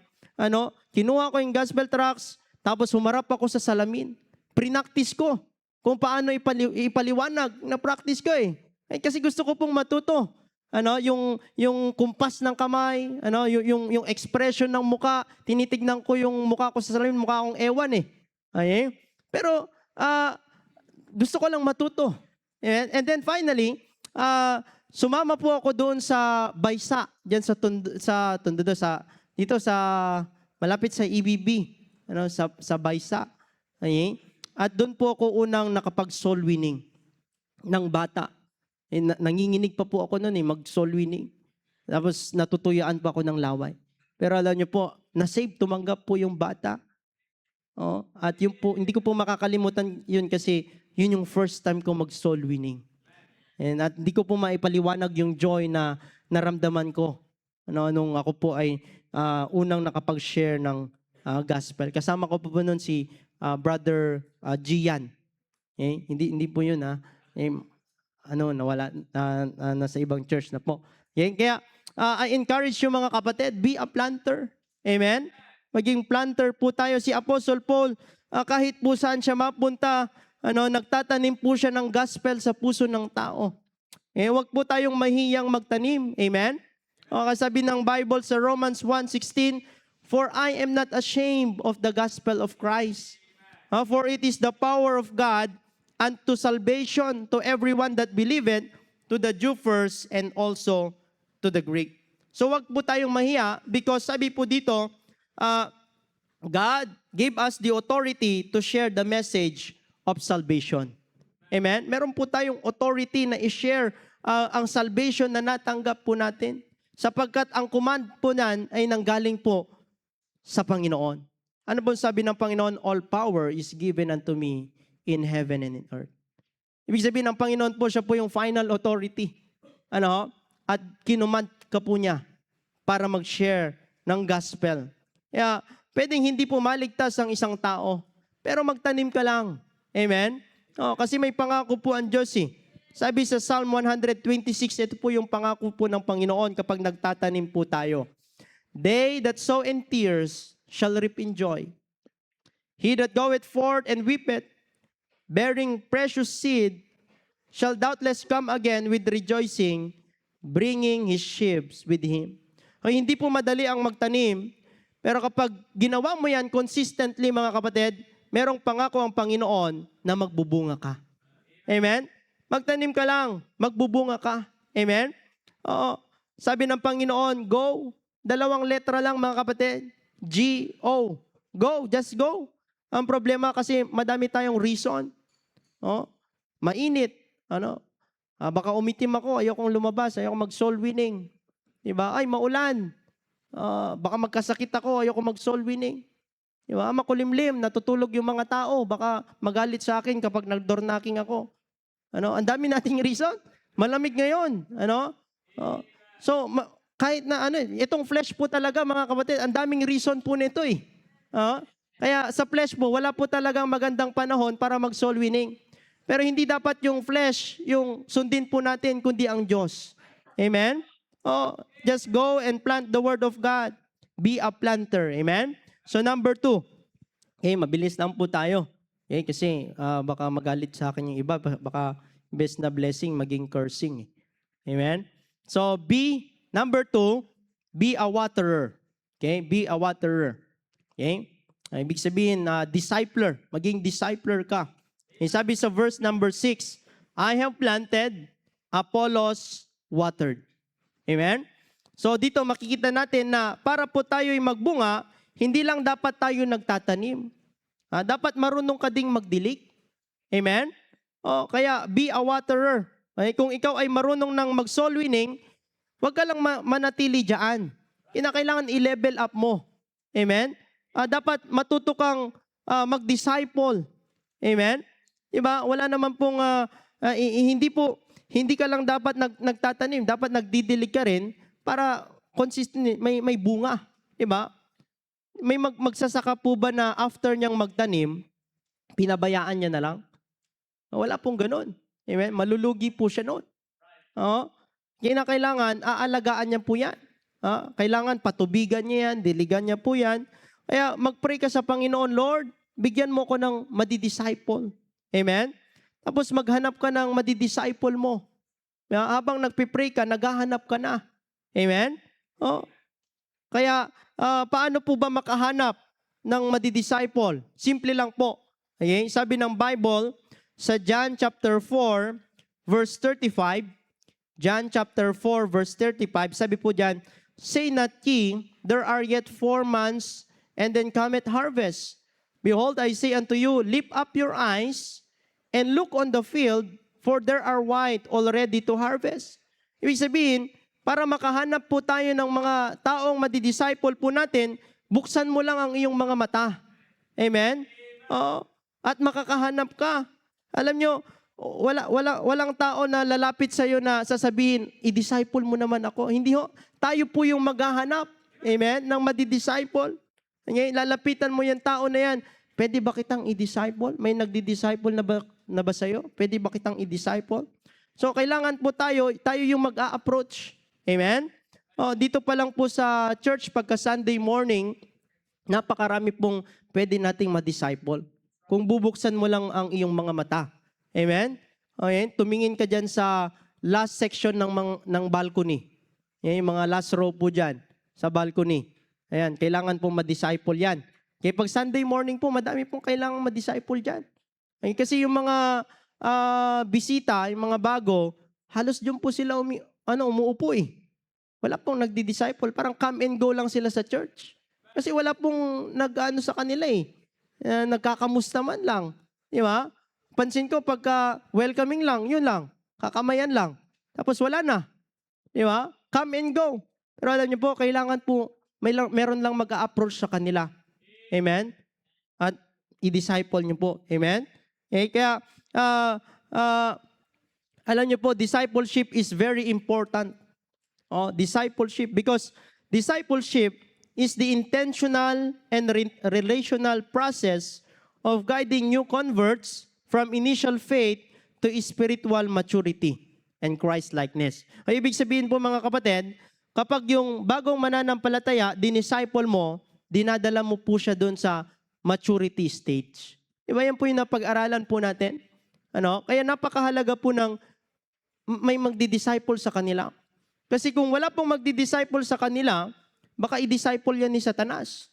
S1: kinuha ko yung gospel tracts, tapos humarap ako sa salamin. Prinactice ko kung paano ipaliwanag. Na-practice ko eh. Kasi gusto ko pong matuto. Yung kumpas ng kamay, yung expression ng muka, tinitignan ko yung muka ko sa salamin, mukha akong ewan eh. Okay? Pero, gusto ko lang matuto. And then finally, sumama po ako doon sa Baysa, diyan dito sa malapit sa EBB, sa Baysa. Okay? At doon po ako unang nakapag-soul winning ng bata. Nanginginig pa po ako noon mag-soul winning. Tapos natutuyaan pa ako ng laway. Pero alam niyo po, na-save, tumanggap po yung bata. At yun po, hindi ko po makakalimutan yun kasi yun yung first time ko mag-soul winning. At hindi ko po maipaliwanag yung joy na naramdaman ko nung ako po ay unang nakapag-share ng gospel. Kasama ko po noon si Brother Gian. Hindi po yun nawala nasa ibang church na po. Kaya I encourage you mga kapatid, be a planter. Amen? Maging planter po tayo. Si Apostle Paul, kahit po saan siya mapunta, nagtatanim po siya ng gospel sa puso ng tao. Wag po tayong mahiyang magtanim. Amen? Kasabi ng Bible sa Romans 1:16, "For I am not ashamed of the gospel of Christ. For it is the power of God unto salvation to everyone that believeth, to the Jew first and also to the Greek." So wag po tayong mahiya because sabi po dito, God gave us the authority to share the message of salvation. Amen? Meron po tayong authority na i-share ang salvation na natanggap po natin. Sapagkat ang command po nan ay nanggaling po sa Panginoon. Ano po sabi ng Panginoon? All power is given unto me in heaven and in earth. Ibig sabihin ng Panginoon po, siya po yung final authority. At kinumand ka po niya para mag-share ng gospel. Kaya pwedeng hindi po maligtas ang isang tao, pero magtanim ka lang. Amen? Kasi may pangako po ang Diyos eh. Sabi sa Psalm 126, ito po yung pangako po ng Panginoon kapag nagtatanim po tayo. "They that sow in tears shall reap in joy. He that goeth forth and weepeth, bearing precious seed, shall doubtless come again with rejoicing, bringing his sheaves with him." Hindi po madali ang magtanim, pero kapag ginawa mo yan consistently, mga kapatid, merong pangako ang Panginoon na magbubunga ka. Amen? Magtanim ka lang, magbubunga ka. Amen? Oo. Sabi ng Panginoon, go. 2 letra lang, mga kapatid. G-O. Go, just go. Ang problema kasi madami tayong reason. Mainit. Baka umitim ako, ayokong lumabas, ayokong mag-soul winning. Diba? Ay, maulan. Baka magkasakit ako, ayokong mag-soul winning. Diba? Makulimlim, natutulog yung mga tao, baka magalit sa akin kapag nag-door knocking ako. Ang dami nating reason. Malamig ngayon. So, kahit na itong flesh po talaga, mga kapatid, ang daming reason po nito eh. Kaya sa flesh po, wala po talagang magandang panahon para mag-soul winning. Pero hindi dapat yung flesh, yung sundin po natin, kundi ang Diyos. Amen? Just go and plant the word of God. Be a planter. Amen? So number 2. Mabilis lang po tayo. Kasi baka magalit sa akin yung iba. Baka best na blessing, maging cursing. Amen? So number 2, be a waterer. Okay? Be a waterer. Okay? Ibig sabihin, discipler. Maging discipler ka. Sabi sa verse number 6, "I have planted, Apollos watered." Amen? So dito makikita natin na para po tayo'y magbunga, hindi lang dapat tayo nagtatanim. Dapat marunong ka ding magdilig. Amen? Kaya be a waterer. Kung ikaw ay marunong ng mag-soul winning, huwag ka lang manatili dyan. Kinakailangan i-level up mo. Amen? Dapat matuto kang mag-disciple. Amen? Diba? Wala naman pong, hindi ka lang dapat nagtatanim, dapat nagdidilig ka rin para consistent, may bunga. Diba? May magsasaka po ba na after niyang magtanim, pinabayaan niya na lang? Wala pong ganun. Amen? Malulugi po siya noon. Kailangan, aalagaan niya po yan. Kailangan patubigan niya yan, diligan niya po yan. Kaya mag-pray ka sa Panginoon, "Lord, bigyan mo ko ng madidisciple." Amen? Tapos maghanap ka ng madidisciple mo. Habang nagpipray ka, naghahanap ka na. Amen? Kaya, paano po ba makahanap ng madidisciple? Simple lang po. Okay? Sabi ng Bible, sa John chapter 4, verse 35, John chapter 4, verse 35, sabi po dyan, "Say not ye, there are yet 4 months, and then cometh harvest. Behold, I say unto you, lift up your eyes, and look on the field, for there are white already to harvest." Ibig sabihin, para makahanap po tayo ng mga taong madidisciple po natin, buksan mo lang ang iyong mga mata. Amen? At makakahanap ka. Alam nyo, walang tao na lalapit sa iyo na sasabihin, "I-disciple mo naman ako." Hindi ho. Tayo po yung maghahanap. Amen? Ng madidisciple. Lalapitan mo yung tao na yan. "Pwede ba kitang i-disciple? May nagdi-disciple na ba sa'yo? Pwede ba kitang i-disciple?" So, kailangan po tayo yung mag-a-approach. Amen? Dito pa lang po sa church, pagka Sunday morning, napakarami pong pwede nating ma-disciple. kung bubuksan mo lang ang iyong mga mata. Amen? Okay? Tumingin ka dyan sa last section ng balcony. Yan yung mga last row po dyan sa balcony. Ayan, kailangan pong ma-disciple yan. Kaya pag Sunday morning po, madami pong kailangan ma-disciple dyan. Ay, kasi yung mga bisita, yung mga bago, halos dyan po sila umuupo eh. Wala pong nagdi-disciple. Parang come and go lang sila sa church. Kasi wala pong nag-ano sa kanila eh. Nagkakamusta man lang. Di ba? Pansin ko pagka welcoming lang, yun lang. Kakamayan lang. Tapos wala na. Di ba? Come and go. Pero alam niyo po, kailangan po, meron lang mag-a-approach sa kanila. Amen? At i-disciple niyo po. Amen? Kaya, alam niyo po, discipleship is very important. Discipleship, because discipleship is the intentional and relational process of guiding new converts from initial faith to spiritual maturity and Christ-likeness. Ay, ibig sabihin po mga kapatid, kapag yung bagong mananampalataya, dinisciple mo, dinadala mo po siya doon sa maturity stage. Diba yan po yung napag-aralan po natin? Kaya napakahalaga po ng may magdi-disciple sa kanila. Kasi kung wala pong magdi-disciple sa kanila, baka i-disciple yan ni Satanas.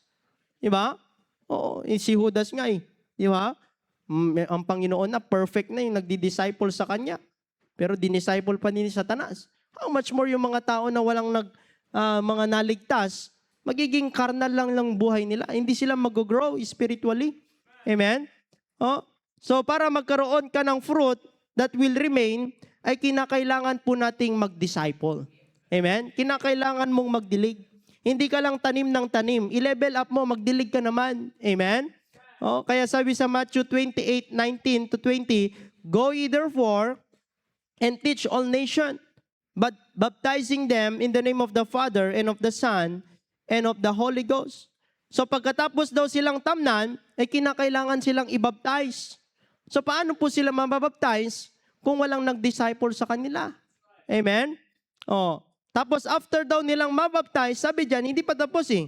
S1: Diba? Oo, si Judas nga eh. Diba? Ang Panginoon na perfect na yung nagdi-disciple sa kanya. Pero dinisciple pa ni Satanas. How much more yung mga tao na walang mga naligtas, magiging carnal lang buhay nila. Hindi sila mag-grow spiritually. Amen? So para magkaroon ka ng fruit that will remain, ay kinakailangan po nating mag-disciple. Amen? Kinakailangan mong magdilig. Hindi ka lang tanim ng tanim. I-level up mo, magdilig ka naman. Amen? Kaya sabi sa Matthew 28:19-20, Go ye therefore and teach all nations, but baptizing them in the name of the Father and of the Son and of the Holy Ghost. So pagkatapos daw silang tamnan, ay kinakailangan silang i-baptize. So paano po sila mababaptize kung walang nag-disciple sa kanila? Amen? Tapos after daw nilang mabaptize, sabi diyan, hindi pa tapos eh.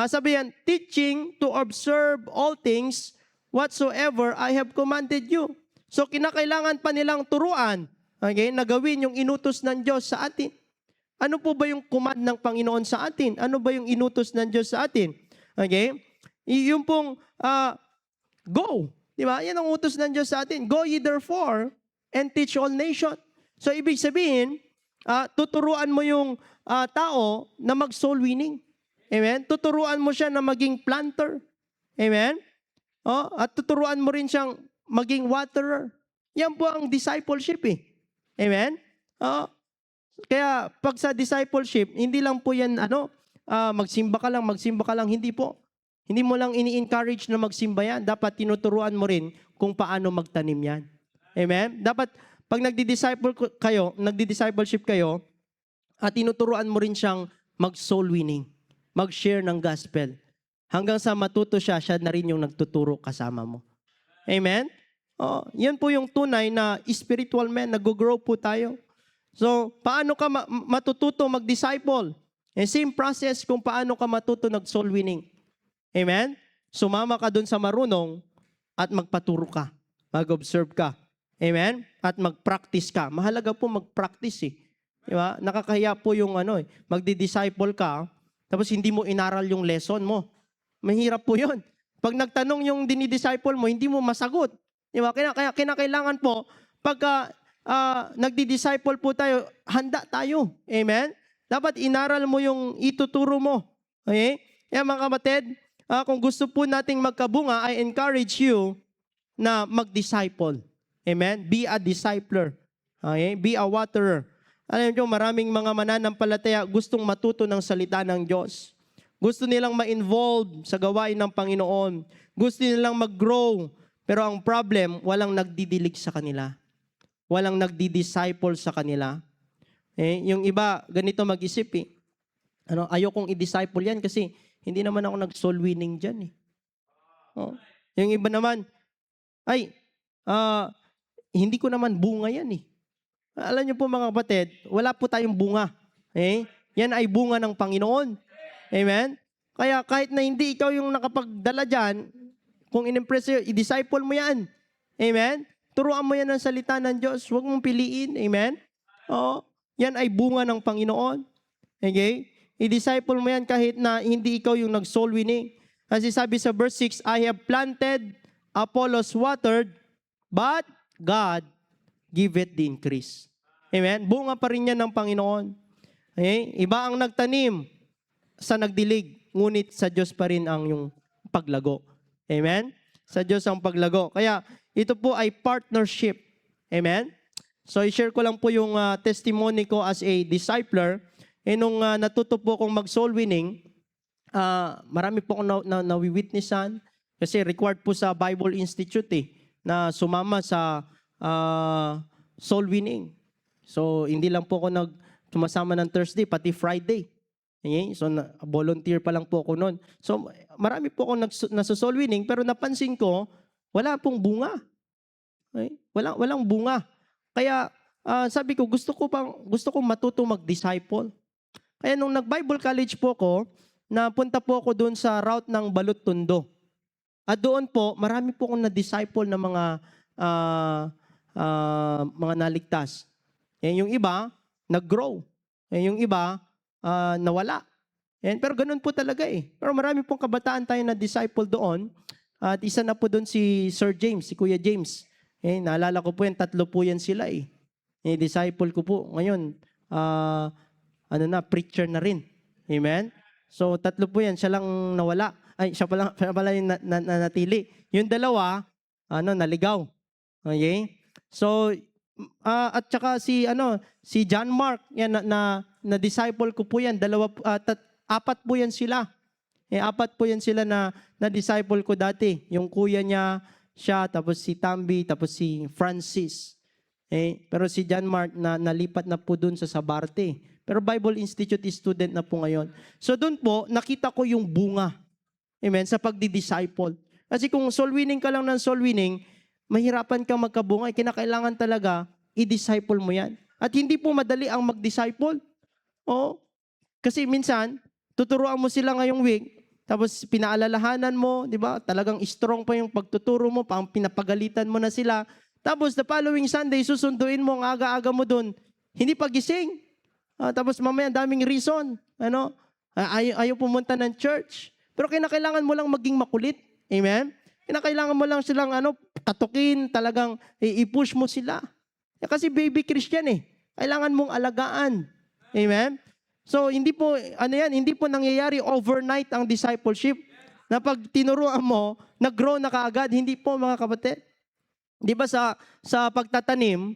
S1: Sabi yan, teaching to observe all things whatsoever I have commanded you. So kinakailangan pa nilang turuan, okay, na gawin yung inutos ng Diyos sa atin. Ano po ba yung command ng Panginoon sa atin? Ano ba yung inutos ng Diyos sa atin? Okay? Yung pong go. Di ba? Yan ang utos ng Diyos sa atin. Go ye therefore and teach all nations. So ibig sabihin, tuturuan mo yung tao na mag-soul winning. Amen? Tuturuan mo siya na maging planter. Amen? At tuturuan mo rin siyang maging waterer. Yan po ang discipleship eh. Amen? Kaya pag sa discipleship, hindi lang po yan magsimba ka lang, hindi po. Hindi mo lang ini-encourage na magsimba yan. Dapat tinuturuan mo rin kung paano magtanim yan. Amen? Dapat pag nagdi-discipleship kayo, at tinuturuan mo rin siyang mag-soul winning, mag-share ng gospel. Hanggang sa matuto siya na rin yung nagtuturo kasama mo. Amen? Yan po yung tunay na spiritual man, nag-grow po tayo. So, paano ka matututo mag-disciple? Same process kung paano ka matuto nag-soul winning. Amen? Sumama ka dun sa marunong at magpaturo ka. Mag-observe ka. Amen? At mag-practice ka. Mahalaga po mag-practice eh. Diba? Nakakahiya po yung magdi-disciple ka, tapos hindi mo inaral yung lesson mo. Mahirap po yun. Pag nagtanong yung dinidisciple mo, hindi mo masagot. Diba? Kaya kinakailangan po, pagka nagdi-disciple po tayo, handa tayo. Amen? Dapat inaral mo yung ituturo mo. Okay? Kaya mga kapatid, kung gusto po nating magkabunga, I encourage you na mag-disciple. Amen? Be a discipler. Okay? Be a waterer. Alam niyo, maraming mga mananampalataya gustong matuto ng salita ng Diyos. Gusto nilang ma-involve sa gawain ng Panginoon. Gusto nilang mag-grow. Pero ang problem, walang nagdidilig sa kanila. Walang nagdi-disciple sa kanila. Yung iba, ganito mag-isip eh. Ayokong i-disciple yan kasi hindi naman ako nag-soul winning dyan eh. Yung iba naman, hindi ko naman bunga yan eh. Alam niyo po mga kapatid, wala po tayong bunga. Yan ay bunga ng Panginoon. Amen? Kaya kahit na hindi ikaw yung nakapagdala dyan, kung in-impress sa'yo, i-disciple mo yan. Amen? Turuan mo yan ng salita ng Diyos. Huwag mong piliin. Amen? Oo. Yan ay bunga ng Panginoon. Okay? I-disciple mo yan kahit na hindi ikaw yung nag-soul winning. Kasi sabi sa verse 6, I have planted, Apollos watered, but God giveth the increase. Amen? Bunga pa rin yan ng Panginoon. Okay? Iba ang nagtanim sa nagdilig, ngunit sa Diyos pa rin ang yung paglago. Amen? Sa Diyos ang paglago. Kaya ito po ay partnership. Amen? So i-share ko lang po yung testimony ko as a discipler. Nung natuto po akong mag-soul winning, marami po akong nawi-witnessan kasi required po sa Bible Institute na sumama sa soul winning. So hindi lang po ako sumasama ng Thursday, pati Friday. Okay? So volunteer pa lang po ako noon. So marami po akong nasa-soul winning, pero napansin ko, wala pong bunga. Okay? Walang bunga. Kaya sabi ko, gusto ko matuto mag-disciple. Kaya nung nag-Bible college po ako, napunta po ako doon sa route ng Balot-Tondo. At doon po, marami po akong na-disciple na mga naligtas. Yung iba, nag-grow. Yung iba, nawala. Pero ganun po talaga eh. Pero marami pong kabataan tayo na disciple doon. At isa na po doon si Sir James, si Kuya James. Naalala ko po yan, 3 po yan sila eh. Disciple ko po. Ngayon, preacher na rin. Amen? So, 3 po yan. Siya lang nawala. Ay, siya pala yung nanatili. Yung 2, naligaw. Okay? So, at saka si John Mark, yan, na disciple ko po yan. 4 po yan sila. 4 po yan sila na disciple ko dati. Yung kuya niya, siya, tapos si Tambi, tapos si Francis. Pero si John Mark nalipat na po dun sa Sabarte. Pero Bible Institute student na po ngayon. So dun po, nakita ko yung bunga. Amen? Sa pagdi-disciple. Kasi kung soul winning ka lang ng soul winning, mahirapan kang magkabunga. Kinakailangan talaga, i-disciple mo yan. At hindi po madali ang mag-disciple. Oo. Kasi minsan, tuturuan mo sila ngayong week, tapos pinaalalahanan mo, di ba? Talagang strong pa yung pagtuturo mo, pang pinapagalitan mo na sila. Tapos the following Sunday, susunduin mo ang aga-aga mo dun. Hindi pa gising. Tapos mamaya daming reason. Ayaw pumunta ng church. Pero kinakailangan mo lang maging makulit. Amen? Kinakailangan mo lang silang katukin, talagang i-push mo sila. Kasi baby Christian eh. Kailangan mong alagaan. Amen? So hindi po nangyayari overnight ang discipleship. Na pag tinuruan mo, nag-grow na kaagad. Hindi po mga kapatid. Di ba sa pagtatanim,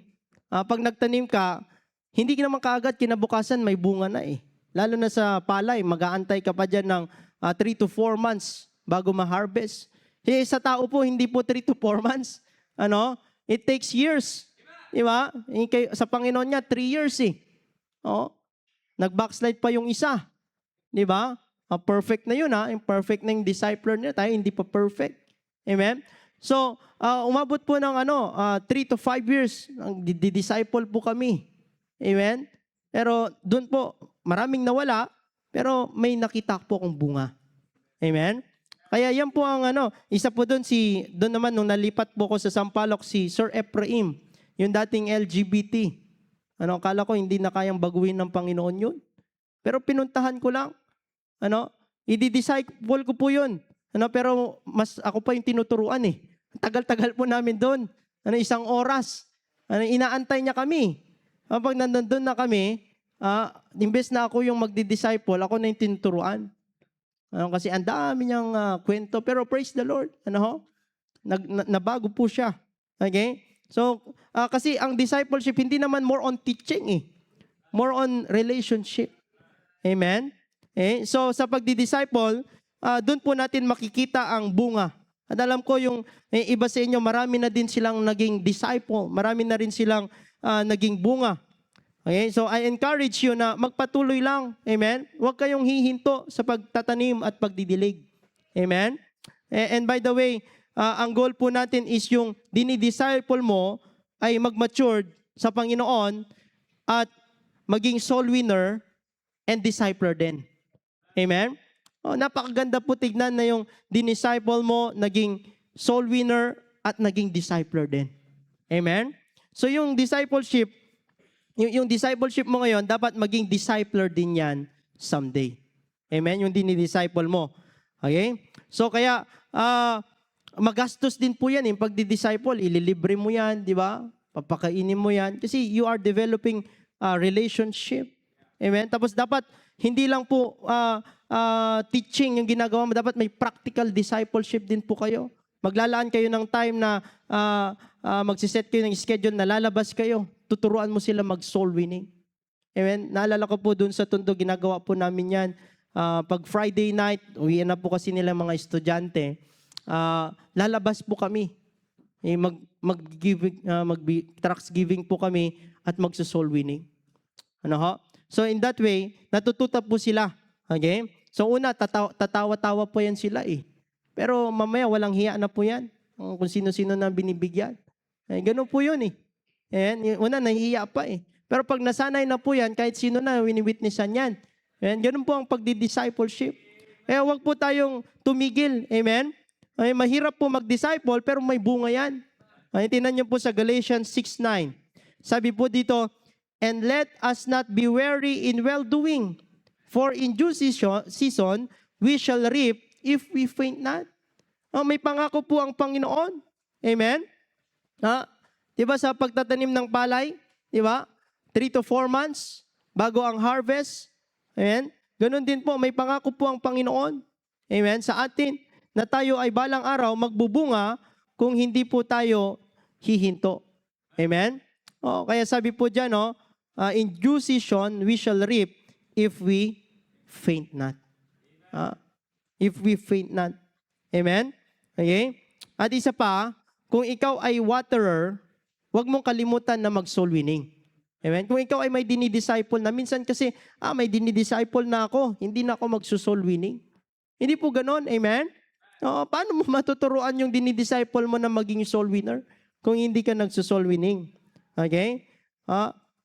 S1: pag nagtanim ka, hindi naman kaagad kinabukasan may bunga na eh. Lalo na sa palay, mag-aantay ka pa dyan ng 3 to 4 months bago ma-harvest. Sa tao po, hindi po 3 to 4 months. It takes years. Di ba? Sa Panginoon niya, 3 years eh. Nag-backslide pa yung isa. Di ba? Perfect na yun ha. Perfect na yung discipler niya. Tayo hindi pa perfect. Amen? So, umabot po ng 3 to 5 years. Di-disciple po kami. Amen? Pero doon po, maraming nawala, pero may nakita po akong bunga. Amen? Kaya yan po ang isa po doon naman nung nalipat po ko sa Sampaloc, si Sir Ephraim, yung dating LGBT. Akala ko hindi na kayang baguhin ng Panginoon yun. Pero pinuntahan ko lang. I-disciple ko po yun. Pero mas ako pa yung tinuturuan eh. Tagal-tagal po namin doon. 1 oras. Inaantay niya kami. Pag nandun na kami, imbes na ako yung magdi-disciple, ako na yung tinuturuan. Kasi ang dami niyang kwento. Pero praise the Lord. Nabago po siya. Okay? So, kasi ang discipleship, hindi naman more on teaching eh. More on relationship. Amen? So, sa pagdi-disciple, doon po natin makikita ang bunga. At alam ko yung iba sa inyo, marami na din silang naging disciple. Marami na rin silang naging bunga. Okay? So, I encourage you na magpatuloy lang. Amen? Huwag kayong hihinto sa pagtatanim at pagdidilig. Amen? And by the way, ang goal po natin is yung dinidisciple mo ay mag-matured sa Panginoon at maging soul winner and discipler din. Amen? Napakaganda po tignan na yung dinisciple mo, naging soul winner, at naging discipler din. Amen? So yung discipleship, yung discipleship mo ngayon, dapat maging discipler din yan someday. Amen? Yung dinidisciple mo. Okay? So kaya, magastos din po yan. Yung pagdi-disciple, ililibre mo yan, di ba? Papakainin mo yan. Kasi you are developing a relationship. Amen? Tapos dapat, hindi lang po teaching yung ginagawa mo. Dapat may practical discipleship din po kayo. Maglalaan kayo ng time na magsiset kayo ng schedule na lalabas kayo. Tuturuan mo sila mag-soul winning. Amen? Naalala ko po dun sa Tondo, ginagawa po namin yan. Pag Friday night, uwian na po kasi nila mga estudyante, lalabas po kami. Tracts giving po kami at magso-soul winning. Ano ho? So in that way, natututo po sila. Okay? So una, tatawa-tawa po yan sila eh. Pero mamaya walang hiya na po yan. Kung sino-sino na binibigyan. Ganun po yun eh. Una, nahihiya pa eh. Pero pag nasanay na po yan, kahit sino na, wini-witnessan yan. Ganun po ang pagdi-discipleship. Huwag po tayong tumigil. Amen? Mahirap po mag-disciple, pero may bunga yan. Tingnan niyo po sa Galatians 6:9. Sabi po dito, and let us not be weary in well-doing, for in due season, we shall reap if we faint not. May pangako po ang Panginoon. Amen? Diba sa pagtatanim ng palay, diba? 3 to 4 months bago ang harvest. Amen? Ganun din po, may pangako po ang Panginoon. Amen? Sa atin, na tayo ay balang araw magbubunga kung hindi po tayo hihinto. Amen? Kaya sabi po dyan, in due season, we shall reap if we faint not. If we faint not. Amen? Okay? At isa pa, kung ikaw ay waterer, huwag mong kalimutan na mag-soul winning. Amen? Kung ikaw ay may dinidisciple na, minsan kasi, may dinidisciple na ako, hindi na ako magso-soul winning. Hindi po ganon. Amen? Paano mo matuturuan yung dinidisciple mo na maging soul winner kung hindi ka nagso-soul winning? Okay?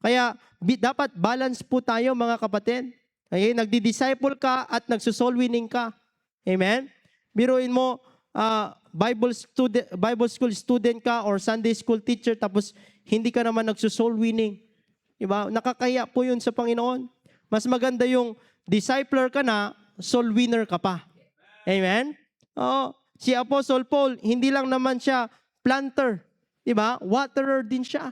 S1: Kaya, dapat balance po tayo mga kapatid. Okay? Nagdi-disciple ka at nagso-soul winning ka. Amen? Biruin mo, Bible school student ka or Sunday school teacher tapos hindi ka naman nagso-soul winning. Diba? Nakakaya po yun sa Panginoon. Mas maganda yung discipler ka na, soul winner ka pa. Amen? Si Apostle Paul, hindi lang naman siya planter. Diba? Waterer din siya.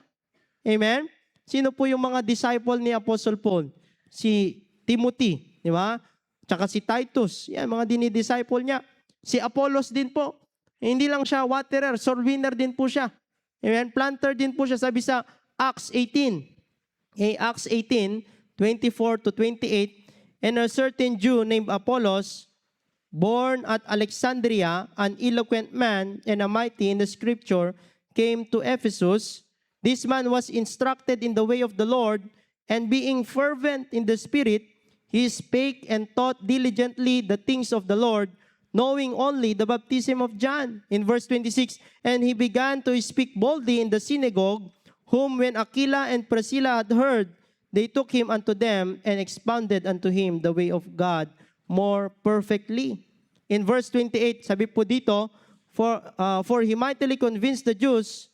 S1: Amen? Sino po yung mga disciple ni Apostle Paul? Si Timothy. Diba? Tsaka si Titus. Yan, mga dinidisciple niya. Si Apollos din po. Hindi lang siya waterer, soul winner din po siya. Amen? Planter din po siya. Sabi sa Acts 18. Acts 18, 24 to 28. And a certain Jew named Apollos, born at Alexandria, an eloquent man and a mighty in the scripture, came to Ephesus. This man was instructed in the way of the Lord, and being fervent in the Spirit, he spake and taught diligently the things of the Lord, knowing only the baptism of John. In verse 26, and he began to speak boldly in the synagogue, whom when Aquila and Priscilla had heard, they took him unto them and expounded unto him the way of God more perfectly. In verse 28, sabi po dito, for he mightily convinced the Jews,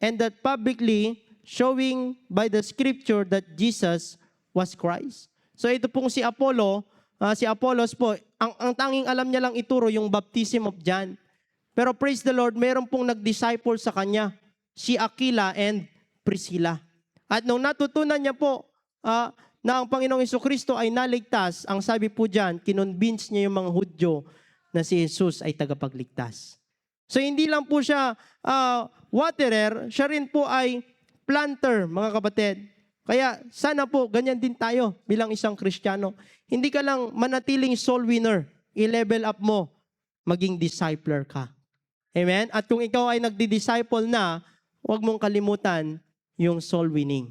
S1: and that publicly showing by the scripture that Jesus was Christ. So ito pong si Apollos po, ang tanging alam niya lang ituro yung baptism of John. Pero praise the Lord, meron pong nag-disciple sa kanya, si Aquila and Priscilla. At nung natutunan niya po na ang Panginoong Jesucristo ay naligtas, ang sabi po dyan, kinonvince niya yung mga Hudyo na si Jesus ay tagapagligtas. So hindi lang po siya waterer, siya rin po ay planter, mga kapatid. Kaya sana po, ganyan din tayo bilang isang Kristiyano. Hindi ka lang manatiling soul winner. I-level up mo, maging discipler ka. Amen? At kung ikaw ay nagdi-disciple na, huwag mong kalimutan yung soul winning.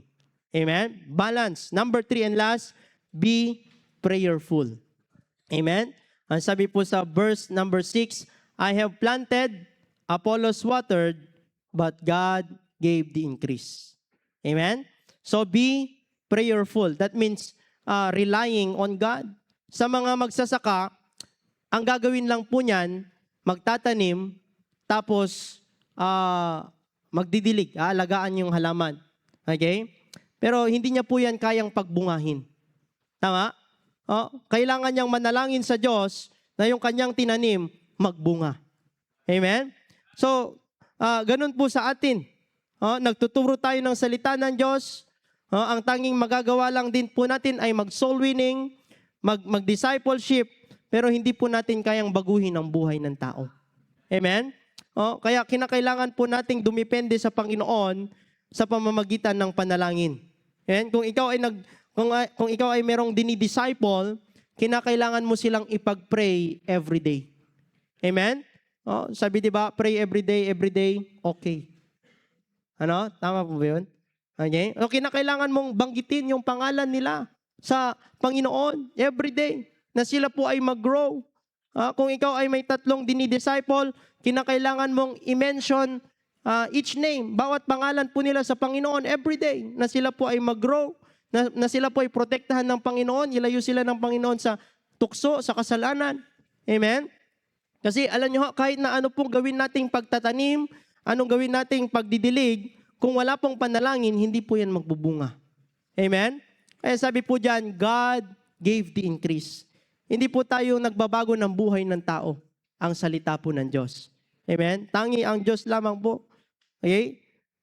S1: Amen? Balance. Number 3 and last, be prayerful. Amen? Ang sabi po sa verse number 6, I have planted, Apollos watered, but God gave the increase. Amen? So be prayerful. That means relying on God. Sa mga magsasaka, ang gagawin lang po niyan, magtatanim, tapos magdidilig, aalagaan yung halaman. Okay? Pero hindi niya po yan kayang pagbungahin. Tama? Kailangan niyang manalangin sa Diyos na yung kanyang tinanim magbunga. Amen? So, ganun po sa atin. Nagtuturo tayo ng salita ng Diyos. Ang tanging magagawa lang din po natin ay mag-soul winning, mag-discipleship, pero hindi po natin kayang baguhin ang buhay ng tao. Amen? Kaya kinakailangan po nating dumipende sa Panginoon sa pamamagitan ng panalangin. Amen? Kung ikaw ay merong dinidisciple, kinakailangan mo silang ipag-pray every day. Amen? Sabi 'di ba, pray every day, okay. Tama po ba 'yun? Okay? Kinakailangan mong banggitin yung pangalan nila sa Panginoon every day na sila po ay mag-grow. Kung ikaw ay may 3 dinidisciple, kinakailangan mong i-mention each name, bawat pangalan po nila sa Panginoon every day na sila po ay mag-grow, na sila po ay protektahan ng Panginoon, ilayo sila ng Panginoon sa tukso, sa kasalanan. Amen? Kasi alam nyo, kahit na ano pong gawin nating pagtatanim, anong gawin nating pagdidilig, kung wala pong panalangin, hindi po yan magbubunga. Amen? Kaya sabi po dyan, God gave the increase. Hindi po tayo nagbabago ng buhay ng tao. Ang salita po ng Diyos. Amen? Tangi ang Diyos lamang po. Okay?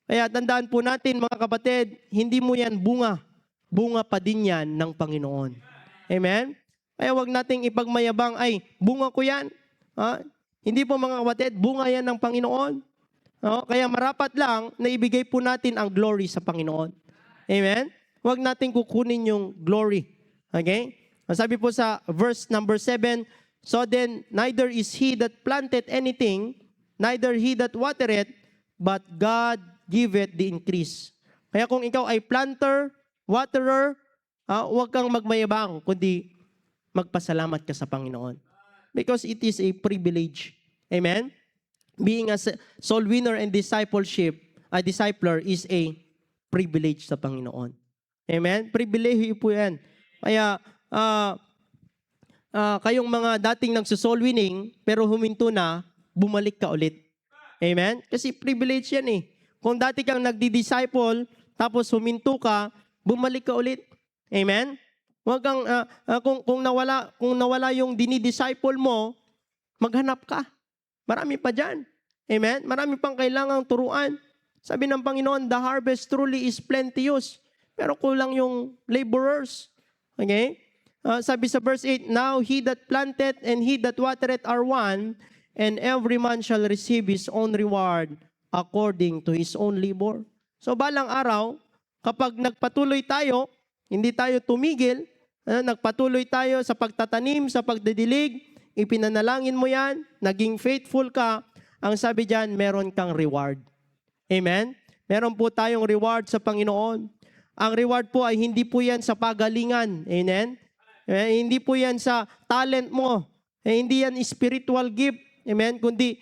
S1: Kaya tandaan po natin mga kapatid, hindi mo yan bunga. Bunga pa din yan ng Panginoon. Amen? Kaya wag nating ipagmayabang, ay, bunga ko yan. Hindi po mga kapatid, bunga yan ng Panginoon. Kaya marapat lang na ibigay po natin ang glory sa Panginoon. Amen? Huwag natin kukunin yung glory. Okay? Sabi po sa verse number 7, so then neither is he that planted anything, neither he that watereth, but God giveth the increase. Kaya kung ikaw ay planter, waterer, huwag kang magmayabang, kundi magpasalamat ka sa Panginoon. Because it is a privilege. Amen? Being a soul winner and a discipler is a privilege sa Panginoon. Amen? Privilege po yan. Kaya, kayong mga dating nagso-soul winning, pero huminto na, bumalik ka ulit. Amen? Kasi privilege yan eh. Kung dati kang nagdi-disciple, tapos huminto ka, bumalik ka ulit. Amen? Huwag kang, kung nawala yung dinidisciple mo, maghanap ka. Marami pa dyan. Amen? Marami pang kailangang turuan. Sabi ng Panginoon, the harvest truly is plenteous. Pero kulang yung laborers. Okay? Sabi sa verse 8, now he that planted and he that watereth are one, and every man shall receive his own reward according to his own labor. So balang araw, kapag nagpatuloy tayo, hindi tayo tumigil, nagpatuloy tayo sa pagtatanim, sa pagdidilig, ipinanalangin mo yan, naging faithful ka, ang sabi dyan, meron kang reward. Amen? Meron po tayong reward sa Panginoon. Ang reward po ay hindi po yan sa pagalingan. Amen? Hindi po yan sa talent mo. Hindi yan spiritual gift. Amen? Kundi,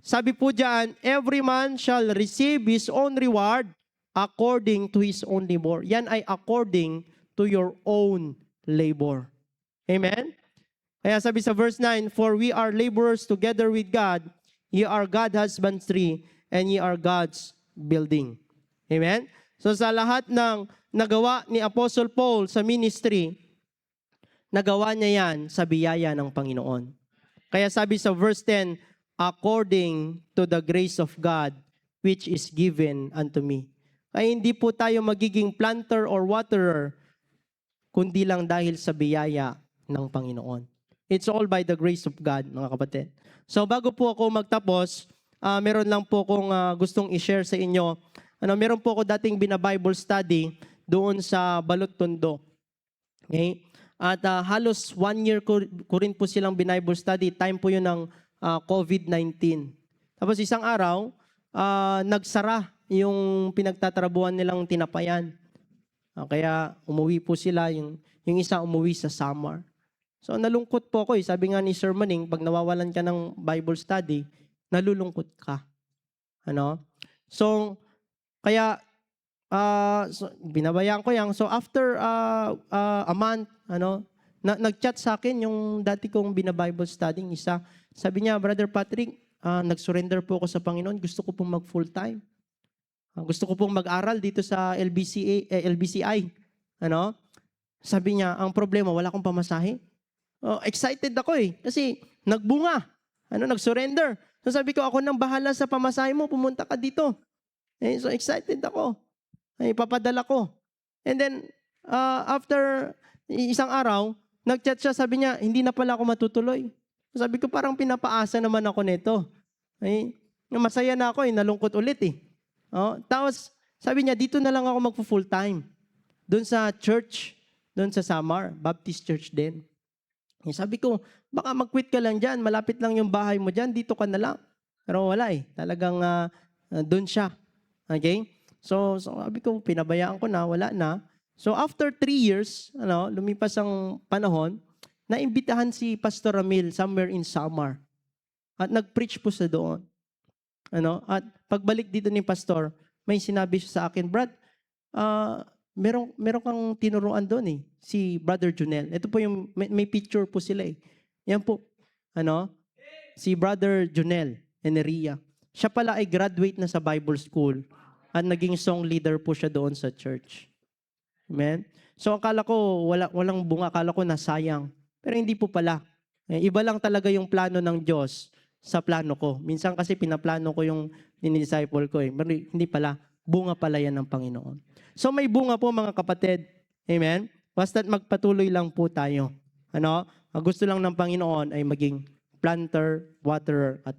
S1: sabi po dyan, every man shall receive his own reward according to his own labor. Yan ay according to your own labor. Amen? Kaya sabi sa verse 9, for we are laborers together with God, ye are God's husbandry, and ye are God's building. Amen? So sa lahat ng nagawa ni Apostle Paul sa ministry, nagawa niya yan sa biyaya ng Panginoon. Kaya sabi sa verse 10, according to the grace of God, which is given unto me. Ay hindi po tayo magiging planter or waterer, kundi lang dahil sa biyaya ng Panginoon. It's all by the grace of God, mga kapatid. So bago po ako magtapos, meron lang po akong gustong i-share sa inyo. Meron po ako dating bina-Bible study doon sa Balot Tondo. Okay? At halos 1 year ko rin po silang bina-Bible study. Time po yun ng COVID-19. Tapos isang araw, nagsara yung pinagtatrabuhan nilang tinapayan. Kaya umuwi po sila, yung isa umuwi sa Samar. So nalungkot po ako. Sabi nga ni Sir Manning, pag nawawalan ka ng Bible study, nalulungkot ka. So, kaya, binabayaan ko yan. So after a month, nag-chat sa akin yung dati kong bina-Bible studying isa. Sabi niya, Brother Patrick, nag-surrender po ako sa Panginoon. Gusto ko pong mag-full time. Gusto ko pong mag-aral dito sa LBCI. Ano? Sabi niya, ang problema, wala akong pamasahe. Excited ako kasi nagbunga. Nag-surrender. So sabi ko, ako nang bahala sa pamasahe mo, pumunta ka dito. So excited ako. Papadala ko. And then, after isang araw, nag-chat siya, sabi niya, hindi na pala ako matutuloy. Sabi ko, parang pinapaasa naman ako nito. Masaya na ako, nalungkot ulit tapos, sabi niya, dito na lang ako magpo-full time. Doon sa church, doon sa Samar, Baptist Church din. Sabi ko, baka mag-quit ka lang dyan, malapit lang yung bahay mo dyan, dito ka na lang. Pero wala talagang doon siya. Okay? So sabi ko, pinabayaan ko na, wala na. So after 3 years, lumipas ang panahon, naimbitahan si Pastor Ramil somewhere in Samar. At nag-preach po sa doon. At pagbalik dito ni Pastor, may sinabi siya sa akin, Brad, meron kang tinuruan doon si Brother Junel. Ito po yung, may picture po sila Yan po, si Brother Junel Eneria. Siya pala ay graduate na sa Bible School at naging song leader po siya doon sa church. Amen? So akala ko, walang bunga, akala ko nasayang. Pero hindi po pala. Iba lang talaga yung plano ng Diyos sa plano ko. Minsan kasi pinaplano ko yung dinidisciple ko Pero hindi pala. Bunga pala yan ng Panginoon. So may bunga po mga kapatid. Amen? Basta't magpatuloy lang po tayo. Ang gusto lang ng Panginoon ay maging planter, waterer, at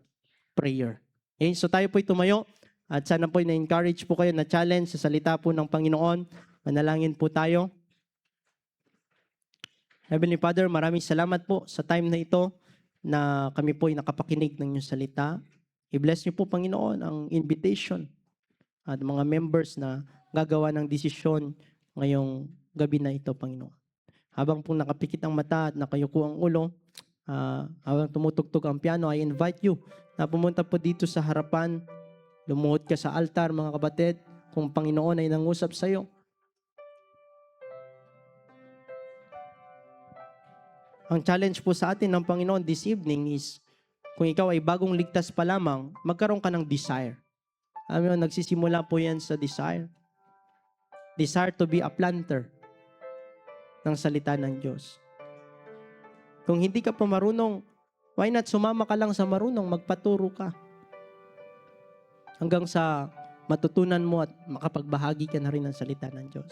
S1: prayer. Okay? So tayo po'y tumayo at sana po'y na-encourage po kayo na challenge sa salita po ng Panginoon. Manalangin po tayo. Heavenly Father, maraming salamat po sa time na ito na kami po ay nakapakinig ng inyong salita. I-bless niyo po, Panginoon, ang invitation at mga members na gagawa ng desisyon ngayong gabi na ito, Panginoon. Habang po nakapikit ang mata at nakayuko ang ulo, habang tumutugtog ang piano, I invite you na pumunta po dito sa harapan, lumuhod ka sa altar, mga kapatid, kung Panginoon ay nangusap sa iyo. Ang challenge po sa atin ng Panginoon this evening is, kung ikaw ay bagong ligtas pa lamang, magkaroon ka ng desire. Nagsisimula po yan sa desire. Desire to be a planter ng salita ng Diyos. Kung hindi ka pa marunong, why not sumama ka lang sa marunong, magpaturo ka. Hanggang sa matutunan mo at makapagbahagi ka na rin ng salita ng Diyos.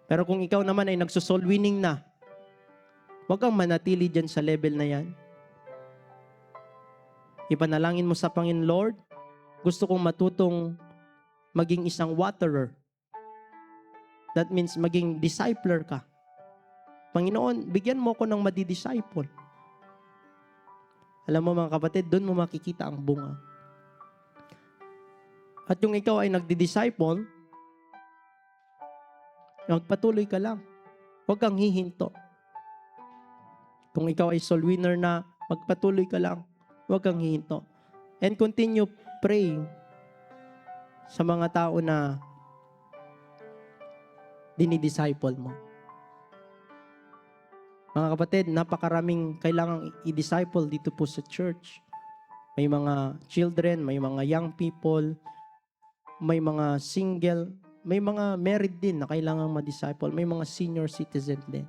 S1: Pero kung ikaw naman ay nagsosoul winning na, huwag kang manatili dyan sa level na yan. Ipanalangin mo sa Panginoon, Lord, gusto kong matutong maging isang waterer. That means maging discipler ka. Panginoon, bigyan mo ko ng madi-disciple. Alam mo mga kapatid, doon mo makikita ang bunga. At yung ikaw ay nagdi-disciple, magpatuloy ka lang. Huwag kang hihinto. Kung ikaw ay soul winner na, magpatuloy ka lang. Huwag kang hihinto. And continue praying sa mga tao na dinidisciple mo. Mga kapatid, napakaraming kailangang i-disciple dito po sa church. May mga children, may mga young people, may mga single, may mga married din na kailangang ma-disciple, may mga senior citizen din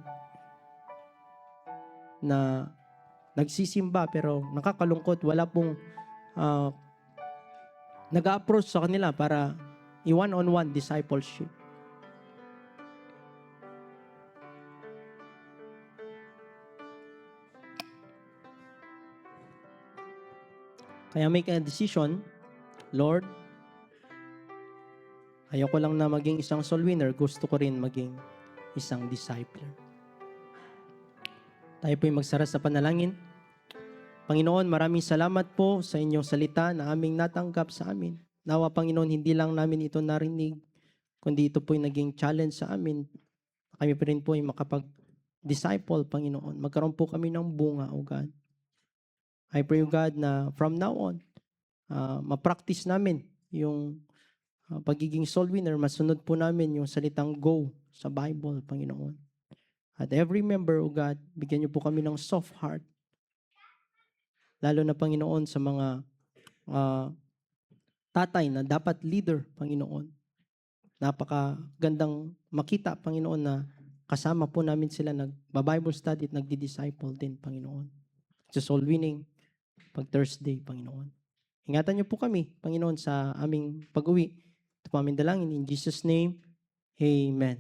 S1: na nagsisimba pero nakakalungkot, wala pong nag-approach sa kanila para i-one-on-one discipleship. Kaya make a decision, Lord, ayoko lang na maging isang soul winner, gusto ko rin maging isang discipler. Tayo po'y magsara sa panalangin. Panginoon, maraming salamat po sa inyong salita na aming natanggap sa amin. Nawa, Panginoon, hindi lang namin ito narinig, kundi ito po'y naging challenge sa amin. Kami pa rin po'y makapag-disciple, Panginoon. Magkaroon po kami ng bunga, O God. I pray, O God, na from now on, ma-practice namin yung pagiging soul winner, masunod po namin yung salitang go sa Bible, Panginoon. At every member, O God, bigyan niyo po kami ng soft heart lalo na Panginoon sa mga ah, tatay na dapat leader, Panginoon. Napakagandang makita, Panginoon, na kasama po namin sila nag-Bible study at nagdi-disciple din, Panginoon. Sa soul winning, pag Thursday, Panginoon. Ingatan niyo po kami, Panginoon, sa aming pag-uwi. Ito po aming dalangin. In Jesus' name, Amen.